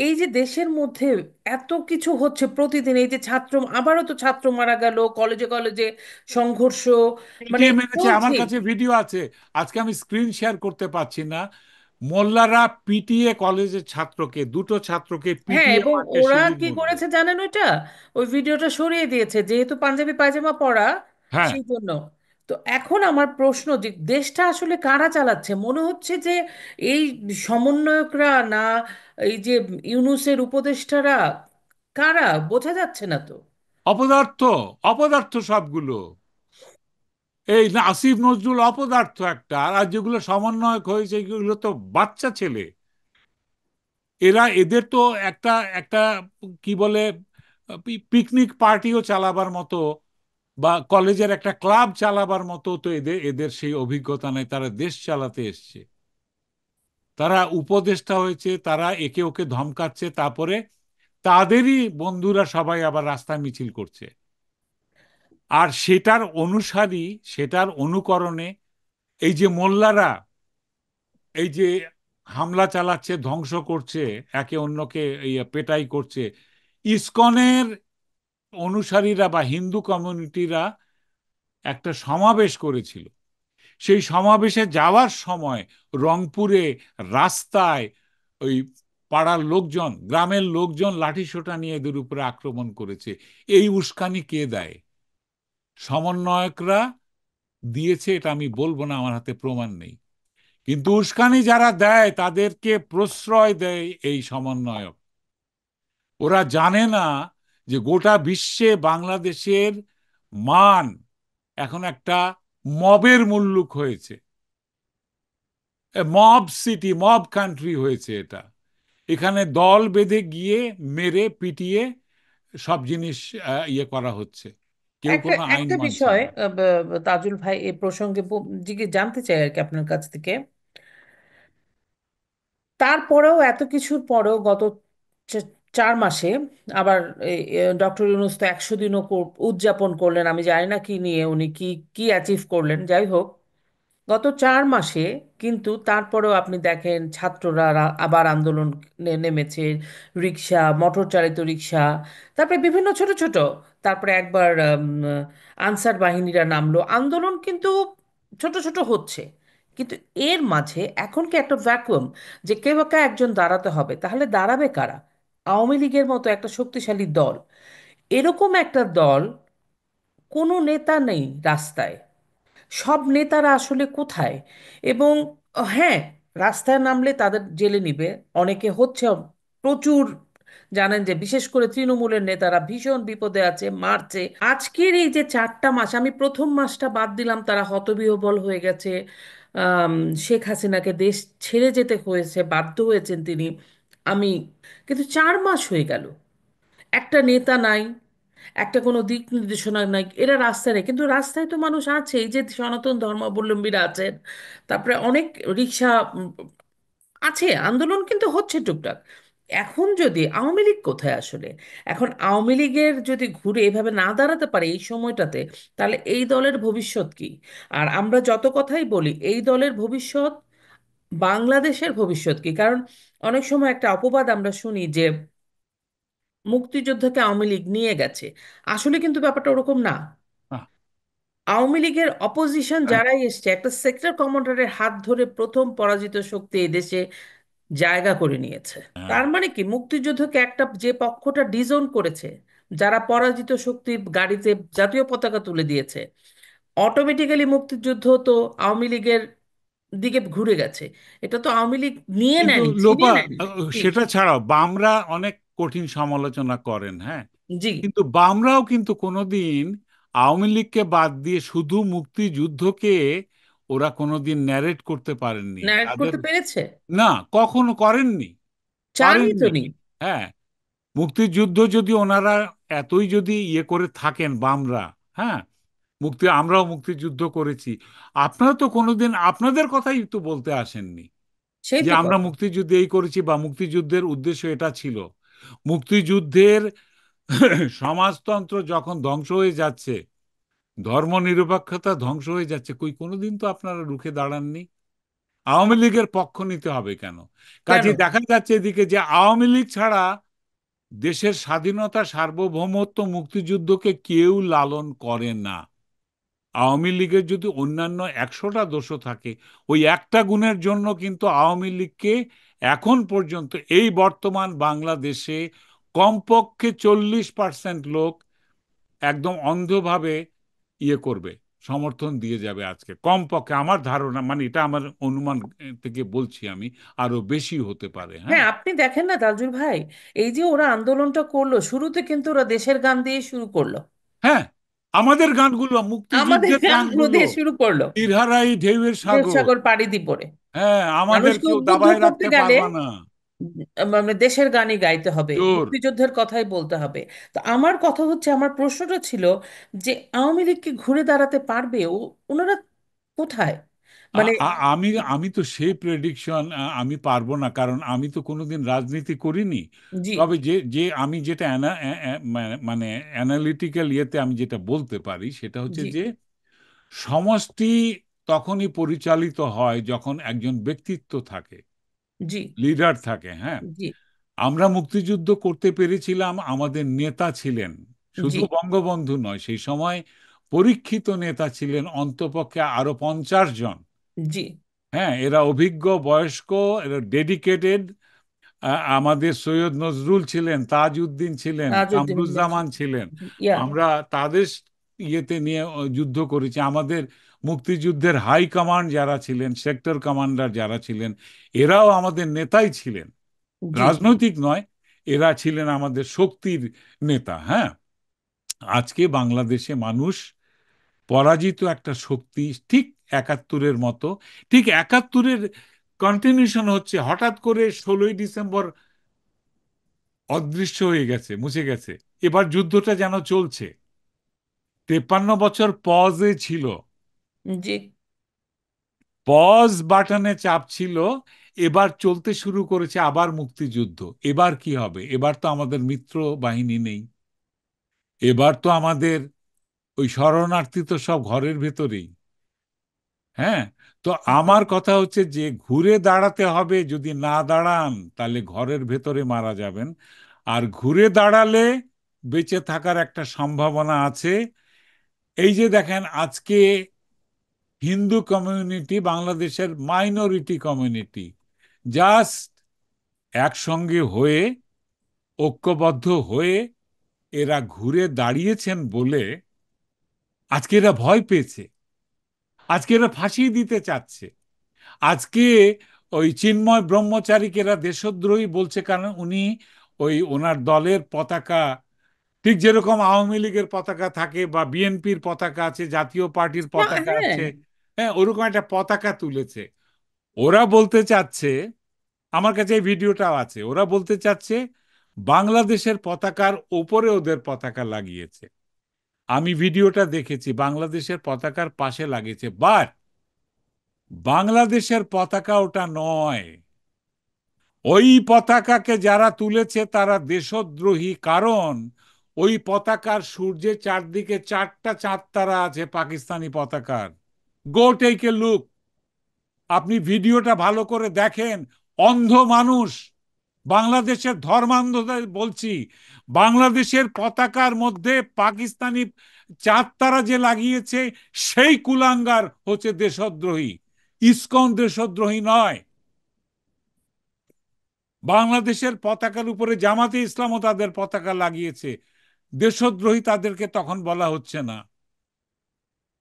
A: এই যে দেশের মধ্যে এত কিছু হচ্ছে প্রতিদিন, এই যে ছাত্র, আবারও তো ছাত্র মারা গেল, কলেজে কলেজে সংঘর্ষ, মানে
B: পিটিয়ে মেরেছে, আমার
A: চলছে।
B: কাছে ভিডিও আছে, আজকে আমি স্ক্রিন শেয়ার করতে পারছি না। মোল্লারা পিটিয়ে, কলেজের ছাত্রকে, দুটো ছাত্রকে
A: হ্যাঁ,
B: পিটিয়ে
A: এবং
B: মারছে
A: ওরা
B: সিঁড়ির
A: কি
B: মধ্যে।
A: করেছে জানেন ওইটা? ওই ভিডিওটা সরিয়ে দিয়েছে যেহেতু পাঞ্জাবি পায়জামা পরা,
B: হ্যাঁ।
A: সেই জন্য। তো এখন আমার প্রশ্ন যে দেশটা আসলে কারা চালাচ্ছে? মনে হচ্ছে যে এই সমন্বয়করা না, এই যে ইউনূসের উপদেষ্টারা, কারা বোঝা যাচ্ছে না তো।
B: অপদার্থ, অপদার্থ সবগুলো। এই না, আসিফ নজরুল অপদার্থ একটা, আর যেগুলো সমন্বয়ক হয়েছে এগুলো তো বাচ্চা ছেলে। এরা, এদের তো একটা একটা কি বলে, পিকনিক পার্টিও চালাবার মতো বা কলেজের একটা ক্লাব চালাবার মতো তো এদের এদের সেই অভিজ্ঞতা নেই, তারা দেশ চালাতে এসছে। তারা উপদেষ্টা হয়েছে, তারা একে ওকে ধমকাচ্ছে, তারপরে তাদেরই বন্ধুরা সবাই আবার রাস্তায় মিছিল করছে। আর সেটার অনুসারী, সেটার অনুকরণে এই যে মোল্লারা এই যে হামলা চালাচ্ছে, ধ্বংস করছে, একে অন্যকে এই পেটাই করছে, ইসকনের অনুসারীরা বা হিন্দু কমিউনিটিরা একটা সমাবেশ করেছিল। সেই সমাবেশে যাওয়ার সময় রংপুরে রাস্তায় ওই পাড়ার লোকজন, গ্রামের লোকজন লাঠিসোঁটা নিয়ে এদের উপরে আক্রমণ করেছে। এই উস্কানি কে দেয়? সমন্বয়করা দিয়েছে, এটা আমি বলবো না, আমার হাতে প্রমাণ নেই। কিন্তু উস্কানি যারা দেয় তাদেরকে প্রশ্রয় দেয় এই সমন্বয়ক। ওরা জানে না যে গোটা বিশ্বে বাংলাদেশের মান এখন একটা মবের মুল্লুক হয়েছে, মব সিটি, মব কান্ট্রি হয়েছে এটা। এখানে দল বেঁধে গিয়ে মেরে পিটিয়ে সব জিনিস ইয়ে করা হচ্ছে, কেউ
A: একটা
B: কোনো আইন
A: একটা
B: মানছে
A: বিষয়
B: না।
A: তাজুল ভাই এই প্রসঙ্গে জানতে চাই আর কি আপনার কাছ থেকে। তারপরেও এত কিছুর পরেও গত 4 মাসে আবার ডক্টর ইউনূস তো 100 দিনও উদযাপন করলেন। আমি জানি না কি নিয়ে উনি কি কি অ্যাচিভ করলেন, যাই হোক। গত 4 মাসে কিন্তু তারপরেও আপনি দেখেন ছাত্ররা আবার আন্দোলন নেমেছে। রিক্সা, মোটর চালিত রিক্সা, তারপরে বিভিন্ন ছোট ছোট, তারপরে একবার আনসার বাহিনীরা নামলো। আন্দোলন কিন্তু ছোট ছোট হচ্ছে। কিন্তু এর মাঝে এখন কি একটা ভ্যাকুয়াম, যে কেউ একা একজন দাঁড়াতে হবে, তাহলে দাঁড়াবে কারা? আওয়ামী লীগের মতো একটা শক্তিশালী দল, এরকম একটা দল, কোনো নেতা নেই রাস্তায়। সব নেতারা আসলে কোথায়? এবং হ্যাঁ, রাস্তায় নামলে তাদের জেলে নিবে, অনেকে হচ্ছে প্রচুর। জানেন যে বিশেষ করে তৃণমূলের নেতারা ভীষণ বিপদে আছে, মারছে। আজকের এই যে 4টা মাস, আমি প্রথম মাসটা বাদ দিলাম, তারা হতবিহ্বল হয়ে গেছে। আম, শেখ হাসিনাকে দেশ ছেড়ে যেতে হয়েছে, বাধ্য হয়েছেন তিনি। আমি, কিন্তু 4 মাস হয়ে গেল, একটা নেতা নাই, একটা কোনো দিক নির্দেশনা নাই, এরা রাস্তায় নেই। কিন্তু রাস্তায় তো মানুষ আছে, এই যে সনাতন ধর্মাবলম্বীরা আছেন, তারপরে অনেক রিক্সা আছে, আন্দোলন কিন্তু হচ্ছে টুকটাক। এখন যদি আওয়ামী লীগ কোথায় আসলে? এখন আওয়ামী লীগের যদি ঘুরে এভাবে না দাঁড়াতে পারে এই সময়টাতে, তাহলে এই দলের ভবিষ্যৎ কি? আর আমরা যত কথাই বলি এই দলের ভবিষ্যৎ, বাংলাদেশের ভবিষ্যৎ কি? কারণ অনেক সময় একটা অপবাদ আমরা শুনি যে মুক্তিযুদ্ধকে আওয়ামী লীগ নিয়ে গেছে। আসলে কিন্তু ব্যাপারটা ওরকম না।
B: আহ,
A: আওয়ামী লীগের অপোজিশন
B: হ্যাঁ,
A: যারাই এসছে, একটা সেক্টর কমান্ডারের হাত ধরে প্রথম পরাজিত শক্তি এই দেশে জায়গা করে নিয়েছে।
B: হ্যাঁ।
A: তার মানে কি, মুক্তিযুদ্ধকে একটা যে পক্ষটা ডিজোন করেছে, যারা পরাজিত শক্তির গাড়িতে জাতীয় পতাকা তুলে দিয়েছে, অটোমেটিক্যালি মুক্তিযুদ্ধ তো আওয়ামী লীগের দিকে ঘুরে গেছে। এটা তো আওয়ামী লীগ নিয়ে
B: কিন্তু
A: নেয়নি, ছিনিয়ে
B: লোপা,
A: নেয়নি। কি?
B: সেটা ছাড়াও বামরা অনেক কঠিন সমালোচনা করেন, হ্যাঁ,
A: জি।
B: কিন্তু বামরাও কিন্তু কোনোদিন আওয়ামী লীগকে বাদ দিয়ে শুধু মুক্তিযুদ্ধকে ওরা কোনোদিন ন্যারেট করতে পারেননি
A: ন্যারেট
B: তাদের।
A: করতে পেরেছে?
B: না, কখনো করেননি,
A: চানই তো
B: পারেননি।
A: নি।
B: হ্যাঁ, মুক্তিযুদ্ধ যদি ওনারা এতই যদি ইয়ে করে থাকেন বামরা, হ্যাঁ, আমরাও মুক্তিযুদ্ধ করেছি, আপনারা তো কোনোদিন আপনাদের কথাই তো বলতে আসেননি
A: সেই
B: যে
A: তো
B: আমরা
A: কথা।
B: মুক্তিযুদ্ধে এই করেছি বা মুক্তিযুদ্ধের উদ্দেশ্য এটা ছিল। মুক্তিযুদ্ধের সমাজতন্ত্র যখন ধ্বংস হয়ে যাচ্ছে, ধর্মনিরপেক্ষতা ধ্বংস হয়ে যাচ্ছে, কোনোদিন তো আপনারা রুখে দাঁড়াননি। আওয়ামী লীগের পক্ষ নিতে হবে কেন?
A: কেন?
B: কাজে দেখা যাচ্ছে এদিকে যে আওয়ামী লীগ ছাড়া দেশের স্বাধীনতা, সার্বভৌমত্ব, মুক্তিযুদ্ধকে কেউ লালন করে না। আওয়ামী লীগের যদি অন্যান্য 100টা দোষও থাকে, ওই একটা গুণের জন্য কিন্তু আওয়ামী লীগকে এখন পর্যন্ত এই বর্তমান বাংলাদেশে কমপক্ষে 40% লোক একদম অন্ধভাবে ইয়ে করবে, সমর্থন দিয়ে যাবে আজকে, কমপক্ষে আমার ধারণা, মানে এটা আমার অনুমান থেকে বলছি আমি, আরো বেশি হতে পারে।
A: হ্যাঁ,
B: হ্যাঁ,
A: আপনি দেখেন না তাজুল ভাই, এই যে ওরা আন্দোলনটা করলো, শুরুতে কিন্তু ওরা দেশের গান দিয়ে শুরু করলো।
B: হ্যাঁ, আমাদের গানগুলো,
A: আমাদের
B: মুক্তিযুদ্ধের
A: গানগুলো
B: গানগুলো,
A: দিয়ে শুরু করলো,
B: ইরহারাই ঢেউয়ের সাগর,
A: দেবসাগর পাড়ি দিয়ে পড়ে।
B: হ্যাঁ, আমাদের
A: মানুষকে
B: কেউ
A: উদ্বুদ্ধ
B: দাবায়
A: করতে
B: রাখতে
A: গেলে
B: পারবা না,
A: মানে দেশের গানই গাইতে হবে,
B: জোর।
A: মুক্তিযুদ্ধের কথাই বলতে হবে। তো আমার কথা হচ্ছে, আমার প্রশ্নটা ছিল যে আওয়ামী লীগ কি ঘুরে দাঁড়াতে পারবে? ওনারা কোথায়? মানে
B: আমি আমি তো সেই প্রেডিকশন আমি পারবো না, কারণ আমি তো কোনোদিন রাজনীতি করিনি।
A: জি,
B: তবে যে যে আমি যেটা মানে অ্যানালিটিক্যাল ইয়েতে আমি যেটা বলতে পারি সেটা হচ্ছে
A: জি,
B: যে সমষ্টি তখনই পরিচালিত হয় যখন একজন ব্যক্তিত্ব থাকে,
A: জি,
B: লিডার থাকে। হ্যাঁ,
A: জি,
B: আমরা মুক্তিযুদ্ধ করতে পেরেছিলাম, আমাদের নেতা ছিলেন,
A: জি,
B: শুধু বঙ্গবন্ধু নয়, সেই সময় পরীক্ষিত নেতা ছিলেন অন্তপক্ষে আরো 50 জন।
A: জি,
B: হ্যাঁ, এরা অভিজ্ঞ, বয়স্ক, এরা ডেডিকেটেড। আমাদের সৈয়দ নজরুল ছিলেন, তাজউদ্দিন ছিলেন,
A: তাজউদ্দিন
B: কামরুজ্জামান ছিলেন।
A: ইয়া,
B: আমরা তাদের ইয়েতে নিয়ে যুদ্ধ করেছি। আমাদের মুক্তিযুদ্ধের হাই কমান্ড যারা ছিলেন, সেক্টর কমান্ডার যারা ছিলেন, এরাও আমাদের নেতাই ছিলেন,
A: জি,
B: রাজনৈতিক নয়। এরা ছিলেন আমাদের শক্তির নেতা। হ্যাঁ, আজকে বাংলাদেশে মানুষ পরাজিত একটা শক্তি, ঠিক 71-এর মতো। ঠিক 71-এর কন্টিনিউশন হচ্ছে, হঠাৎ করে 16ই ডিসেম্বর অদৃশ্য হয়ে গেছে, মুছে গেছে। এবার যুদ্ধটা যেন চলছে। 53 বছর পজে ছিল,
A: জি।
B: পজ বাটনে চাপ ছিল, এবার চলতে শুরু করেছে আবার মুক্তিযুদ্ধ। এবার কি হবে? এবার তো আমাদের মিত্র বাহিনী নেই, এবার তো আমাদের ওই শরণার্থী তো সব ঘরের ভেতরেই। হ্যাঁ, তো আমার কথা হচ্ছে যে ঘুরে দাঁড়াতে হবে, যদি না দাঁড়ান তাহলে ঘরের ভেতরে মারা যাবেন। আর ঘুরে দাঁড়ালে বেঁচে থাকার একটা সম্ভাবনা আছে। এই যে দেখেন, আজকে হিন্দু কমিউনিটি, বাংলাদেশের মাইনরিটি কমিউনিটি, জাস্ট একসঙ্গে হয়ে, ঐক্যবদ্ধ হয়ে এরা ঘুরে দাঁড়িয়েছেন বলে আজকে এরা ভয় পেয়েছে, আজকে এরা ফাঁসিয়ে দিতে চাচ্ছে। আজকে ওই চিন্ময় ব্রহ্মচারীকে এরা দেশদ্রোহী বলছে, কারণ উনি ওই ওনার দলের পতাকা, ঠিক যেরকম আওয়ামী লীগের পতাকা থাকে বা বিএনপির পতাকা আছে, জাতীয় পার্টির
A: না,
B: পতাকা
A: হ্যাঁ,
B: আছে, হ্যাঁ, ওরকম একটা পতাকা তুলেছে। ওরা বলতে চাচ্ছে, আমার কাছে এই ভিডিওটাও আছে, ওরা বলতে চাচ্ছে বাংলাদেশের পতাকার ওপরে ওদের পতাকা লাগিয়েছে। আমি ভিডিওটা দেখেছি, বাংলাদেশের পতাকার পাশে লাগিয়েছে, বাট বাংলাদেশের পতাকা ওটা নয়। ওই পতাকাকে যারা তুলেছে তারা দেশদ্রোহী, কারণ ওই পতাকার সূর্যের চারদিকে 4টা চাঁদ তারা আছে পাকিস্তানি পতাকার। গো টেক এ লুক, আপনি ভিডিওটা ভালো করে দেখেন। অন্ধ মানুষ, বাংলাদেশের ধর্মান্ধদের বলছি, বাংলাদেশের পতাকার মধ্যে পাকিস্তানি চাঁদ তারা যে লাগিয়েছে, সেই কুলাঙ্গার হচ্ছে দেশদ্রোহী। ইসকন দেশদ্রোহী নয়। বাংলাদেশের পতাকার উপরে জামাতে ইসলামও তাদের পতাকা লাগিয়েছে, দেশদ্রোহী তাদেরকে তখন বলা হচ্ছে না।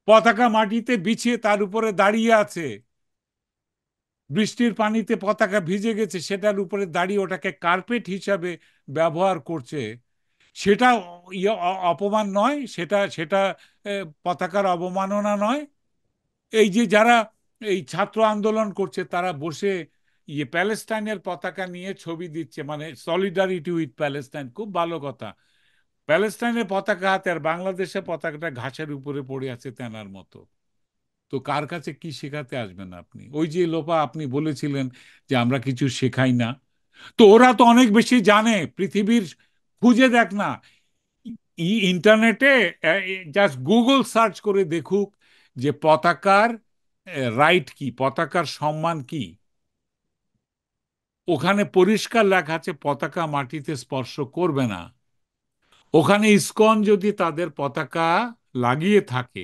B: পতাকা মাটিতে বিছিয়ে তার উপরে দাঁড়িয়ে আছে, বৃষ্টির পানিতে পতাকা ভিজে গেছে, সেটার উপরে দাঁড়িয়ে ওটাকে কার্পেট হিসাবে ব্যবহার করছে। সেটা অপমান নয়, সেটা সেটা পতাকার অবমাননা নয়। এই যে যারা এই ছাত্র আন্দোলন করছে, তারা বসে প্যালেস্টাইনের পতাকা নিয়ে ছবি দিচ্ছে, মানে সলিডারিটি উইথ প্যালেস্টাইন, খুব ভালো কথা। প্যালেস্টাইনের পতাকা হাতে, আর বাংলাদেশের পতাকাটা ঘাসের উপরে পড়ে আছে তেনার মতো। তো কার কাছে কি শেখাতে আসবেন আপনি? ওই যে লোপা, আপনি বলেছিলেন যে আমরা কিছু শেখাই না, তো ওরা তো অনেক বেশি জানে পৃথিবীর। খুঁজে দেখ না, ইন্টারনেটে জাস্ট গুগল সার্চ করে দেখুক যে পতাকার রাইট কি, পতাকার সম্মান কি। ওখানে পরিষ্কার লেখা আছে পতাকা মাটিতে স্পর্শ করবে না। ওখানে ইসকন যদি তাদের পতাকা লাগিয়ে থাকে,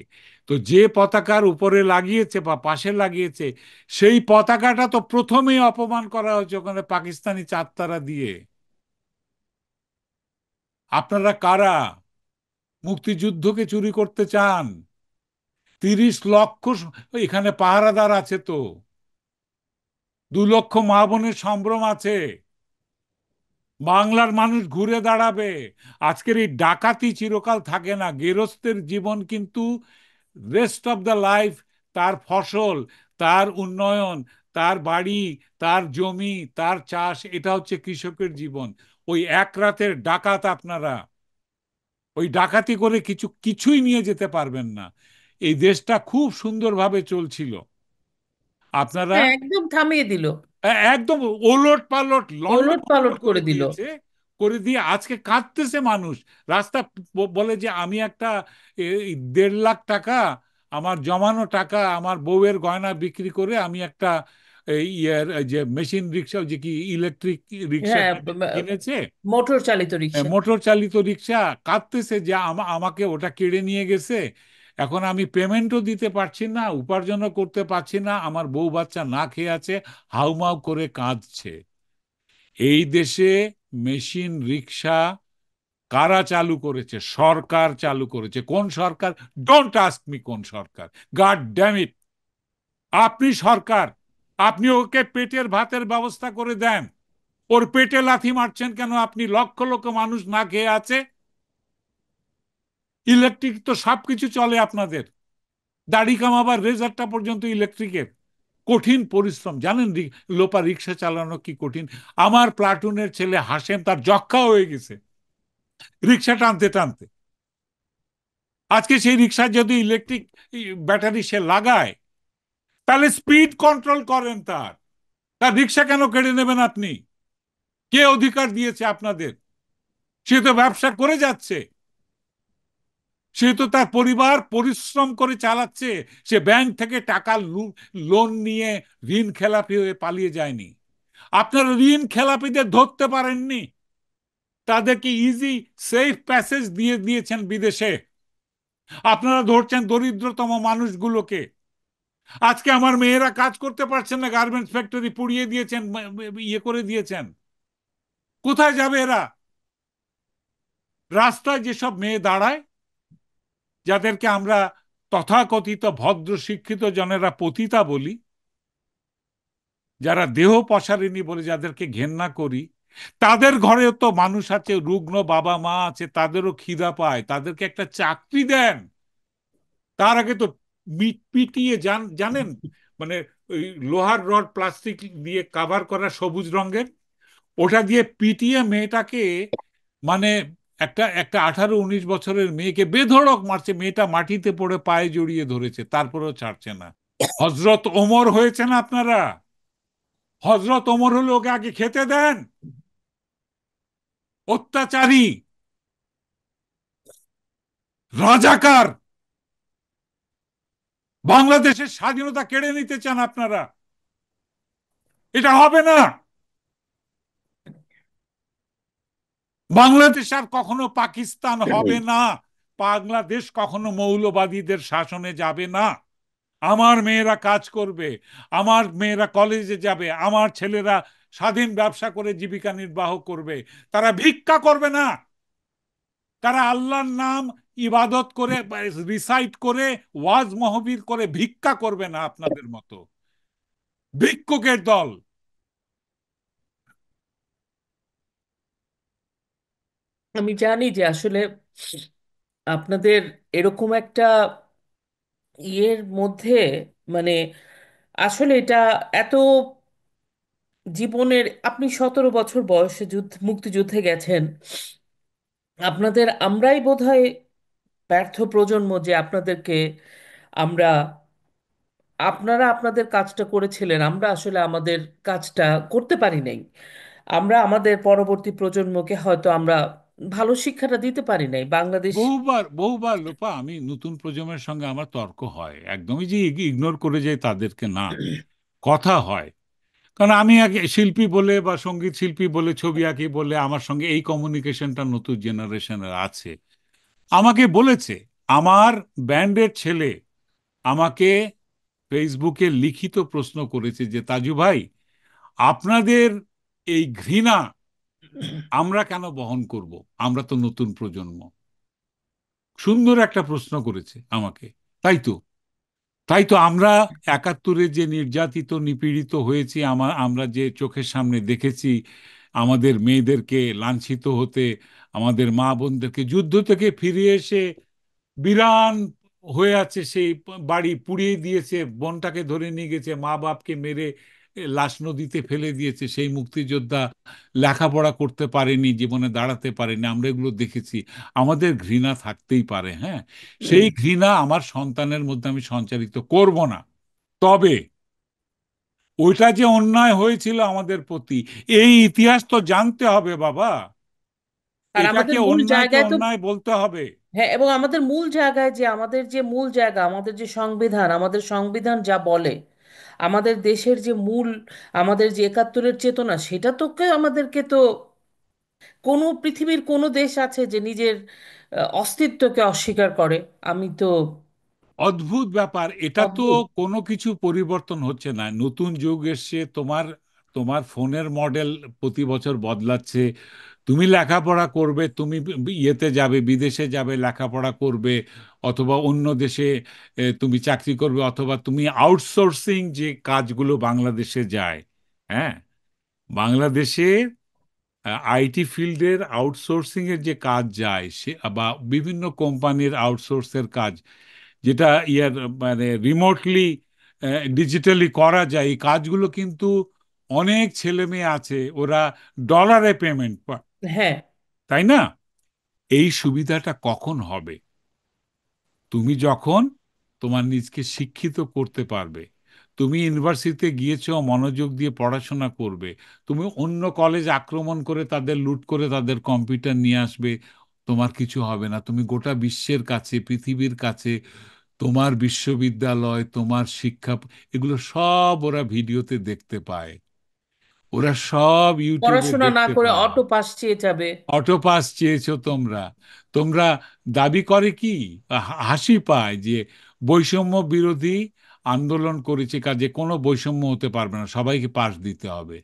B: তো যে পতাকার উপরে লাগিয়েছে বা পাশে লাগিয়েছে, সেই পতাকাটা তো প্রথমেই অপমান করা হয়েছে ওখানে পাকিস্তানি চাঁদ তারা দিয়ে। আপনারা কারা? মুক্তিযুদ্ধকে চুরি করতে চান? 30 লক্ষ এখানে পাহারাদার আছে, তো 2 লক্ষ মা বোনের সম্ভ্রম আছে। বাংলার মানুষ ঘুরে দাঁড়াবে। আজকের এই ডাকাতি চিরকাল থাকে না। গেরস্তের জীবন কিন্তু রেস্ট অফ দ্য লাইফ, তার ফসল, তার উন্নয়ন, তার বাড়ি, তার জমি, তার চাষ, এটা হচ্ছে কৃষকের জীবন। ওই এক রাতের ডাকাত আপনারা। ওই ডাকাতি করে কিছুই নিয়ে যেতে পারবেন না। এই দেশটা খুব সুন্দরভাবে চলছিল, আপনারা
A: হ্যাঁ, একদম থামিয়ে দিল।
B: একদম ওলট পালট লন্ডন
A: ওলট
B: ভন্ড
A: পালট
B: করে
A: করে দিল।
B: দিয়েছে। করে দিয়ে আজকে কাঁদতেছে মানুষ। রাস্তা বলে যে আমি একটা 1.5 লাখ টাকা আমার জমানো টাকা আমার বউয়ের গয়না বিক্রি করে আমি একটা এই যে মেশিন রিক্সা, যে কি ইলেকট্রিক রিক্সা
A: হ্যাঁ,
B: কিনেছে,
A: মোটর চালিত রিক্সা।
B: মোটর চালিত রিক্সা। কাঁদতেছে যে আমাকে ওটা কেড়ে নিয়ে গেছে, এখন আমি পেমেন্টও দিতে পারছি না, উপার্জনও করতে পারছি না, আমার বউ বাচ্চা না খেয়ে আছে, হাউমাউ করে কাঁদছে। এই দেশে মেশিন রিক্সা কারা চালু করেছে? সরকার চালু করেছে। কোন সরকার? ডোন্ট আস্ক মি কোন সরকার। গড ড্যাম ইট, আপনি সরকার, আপনি ওকে পেটের ভাতের ব্যবস্থা করে দেন। ওর পেটে লাথি মারছেন কেন আপনি? লক্ষ লক্ষ মানুষ না খেয়ে আছে। ইলেকট্রিক তো সবকিছু চলে আপনাদের, দাড়ি কামাবার রেজারটা পর্যন্ত ইলেকট্রিকের। কঠিন পরিশ্রম জানেন, লোপা রিক্সা চালানো কি কঠিন। আমার প্লাটুনের ছেলে হাসেম, তার যক্ষা হয়ে গেছে রিক্সা টানতে টানতে। আজকে সেই রিক্সা যদি ইলেকট্রিক ব্যাটারি সে লাগায়, তাহলে স্পিড কন্ট্রোল করেন তার। তার রিক্সা কেন কেড়ে নেবেন আপনি? কে অধিকার দিয়েছে আপনাদের? সে তো ব্যবসা করে যাচ্ছে, সে তো তার পরিবার পরিশ্রম করে চালাচ্ছে। সে ব্যাংক থেকে টাকা লোন নিয়ে ঋণ খেলাপি হয়ে পালিয়ে যায়নি। আপনারা ঋণ খেলাপিদের ধরতে পারেননি, তাদেরকে ইজি সেফ প্যাসেজ দিয়ে দিয়েছেন বিদেশে। আপনারা ধরছেন দরিদ্রতম মানুষগুলোকে। আজকে আমার মেয়েরা কাজ করতে পারছেন না, গার্মেন্টস ফ্যাক্টরি পুড়িয়ে দিয়েছেন, ইয়ে করে দিয়েছেন। কোথায় যাবে এরা? রাস্তায় যেসব মেয়ে দাঁড়ায়, যাদেরকে আমরা তথাকথিত ভদ্র শিক্ষিত জনেরা পতিতা বলি, যারা দেহ পসারিনী বলে যাদেরকে ঘেন্না করি, তাদের ঘরেও তো মানুষ আছে, রুগ্ন বাবা মা আছে, তাদেরও খিদা পায়, তাদেরকে একটা চাকরি দেন। তার আগে তো পিটিয়ে জানেন, মানে ওই লোহার রড প্লাস্টিক দিয়ে কাভার করা সবুজ রঙের, ওটা দিয়ে পিটিয়ে মেয়েটাকে, মানে একটা একটা 18-19 বছরের মেয়েকে বেধড়ক মারছে। মেয়েটা মাটিতে পড়ে পায়ে জড়িয়ে ধরেছে, তারপরেও ছাড়ছে না। হজরত ওমর হয়েছেন আপনারা? হজরত ওমর হলে ওকে আগে খেতে দেন। অত্যাচারী, রাজাকার, বাংলাদেশের স্বাধীনতা কেড়ে নিতে চান আপনারা। এটা হবে না। বাংলাদেশ আর কখনো পাকিস্তান হবে না। বাংলাদেশ কখনো মৌলবাদীদের শাসনে যাবে না। আমার মেয়েরা কাজ করবে, আমার মেয়েরা কলেজে যাবে, আমার ছেলেরা স্বাধীন ব্যবসা করে জীবিকা নির্বাহ করবে। তারা ভিক্ষা করবে না। তারা আল্লাহর নাম ইবাদত করে, রিসাইট করে, ওয়াজ মাহফিল করে ভিক্ষা করবে না আপনাদের মতো ভিক্ষুকের দল।
A: আমি জানি যে আসলে আপনাদের এরকম একটা ইয়ের মধ্যে, মানে আসলে এটা এত জীবনের, আপনি 17 বছর বয়সে মুক্তিযুদ্ধে গেছেন। আপনাদের আমরাই বোধহয় ব্যর্থ প্রজন্ম যে আপনাদেরকে আমরা, আপনারা আপনাদের কাজটা করেছিলেন, আমরা আসলে আমাদের কাজটা করতে পারি নাই। আমরা আমাদের পরবর্তী প্রজন্মকে হয়তো আমরা ভালো শিক্ষাটা দিতে পারি নাই বাংলাদেশ।
B: বহুবার বহুবার লোপা, আমি নতুন প্রজন্মের সঙ্গে আমার তর্ক হয়, একদমই যে ইগনোর করে যাই তাদেরকে না, কথা হয়। কারণ আমি আগে শিল্পী বলে বা সঙ্গীত শিল্পী বলে ছবি আঁকি বলে আমার সঙ্গে এই কমিউনিকেশনটা নতুন জেনারেশনের আছে। আমাকে বলেছে, আমার ব্যান্ডের ছেলে আমাকে ফেসবুকে লিখিত প্রশ্ন করেছে যে তাজু ভাই, আপনাদের এই ঘৃণা আমরা কেন বহন করব? আমরা তো নতুন প্রজন্ম। সুন্দর একটা প্রশ্ন করেছে আমাকে। তাই তো, তাই তো আমরা 71-এ যে নির্যাতিত নিপীড়িত হয়েছি, আমরা যে চোখের সামনে দেখেছি আমাদের মেয়েদেরকে লাঞ্ছিত হতে, আমাদের মা বোনদেরকে যুদ্ধ থেকে ফিরে এসে বিরান হয়ে আছে, সেই বাড়ি পুড়িয়ে দিয়েছে, বোনটাকে ধরে নিয়ে গেছে, মা বাপকে মেরে লাশ নদীতে ফেলে দিয়েছে, সেই মুক্তিযোদ্ধা লেখাপড়া করতে পারেনি, জীবনে দাঁড়াতে পারেনি, আমরা এগুলো দেখেছি। আমাদের ঘৃণা থাকতেই পারে, হ্যাঁ, সেই ঘৃণা আমার সন্তানের মধ্যে আমি সঞ্চারিত করব না। তবে ওইটা যে অন্যায় হয়েছিল আমাদের প্রতি, এই ইতিহাস তো জানতে হবে বাবা।
A: আর আমাদের
B: এটাকে
A: মূল
B: অন্যায়কে
A: জায়গায় তো,
B: অন্যায় বলতে হবে।
A: হ্যাঁ, এবং আমাদের মূল জায়গায়, যে আমাদের যে মূল জায়গা, আমাদের যে সংবিধান, আমাদের সংবিধান যা বলে, আমাদের দেশের যে মূল, আমাদের যে একাত্তরের চেতনা, সেটা তোকে আমাদেরকে তো, কোনো পৃথিবীর কোনো দেশ আছে যে নিজের অস্তিত্বকে অস্বীকার করে? আমি তো,
B: অদ্ভুত ব্যাপার এটা তো।
A: অদ্ভুত।
B: কোনো কিছু পরিবর্তন হচ্ছে না, নতুন যুগ এসছে, তোমার তোমার ফোনের মডেল প্রতি বছর বদলাচ্ছে। তুমি লেখাপড়া করবে, তুমি ইয়েতে যাবে, বিদেশে যাবে, লেখাপড়া করবে, অথবা অন্য দেশে তুমি চাকরি করবে, অথবা তুমি আউটসোর্সিং যে কাজগুলো বাংলাদেশে যায়, হ্যাঁ, বাংলাদেশে আইটি ফিল্ডের আউটসোর্সিং এর যে কাজ যায় সে, বা বিভিন্ন কোম্পানির আউটসোর্সের কাজ, যেটা ইয়ার মানে রিমোটলি ডিজিটালি করা যায়, এই কাজগুলো কিন্তু অনেক ছেলে মেয়ে আছে, ওরা ডলারে পেমেন্ট পায়,
A: হ্যাঁ।
B: তাই না? এই সুবিধাটা কখন হবে? তুমি যখন তোমার নিজকে শিক্ষিত করতে পারবে, তুমি ইউনিভার্সিটিতে গিয়েছো, মনোযোগ দিয়ে পড়াশোনা করবে, তুমি অন্য কলেজ আক্রমণ করে তাদের লুট করে তাদের কম্পিউটার নিয়ে আসবে, তোমার কিছু হবে না। তুমি গোটা বিশ্বের কাছে, পৃথিবীর কাছে তোমার বিশ্ববিদ্যালয়, তোমার শিক্ষা, এগুলো সব ওরা ভিডিওতে দেখতে পায়, ওরা সব ইউটিউবে
A: পড়াশোনা না
B: দেখতে
A: করে
B: পায়।
A: অটো পাস চেয়ে যাবে।
B: অটোপাস চেয়েছো তোমরা, তোমরা দাবি করে কি, হাসি পায় যে বৈষম্য বিরোধী আন্দোলন করেছে, কাজে কোনো বৈষম্য হতে পারবে না, সবাইকে পাস দিতে হবে।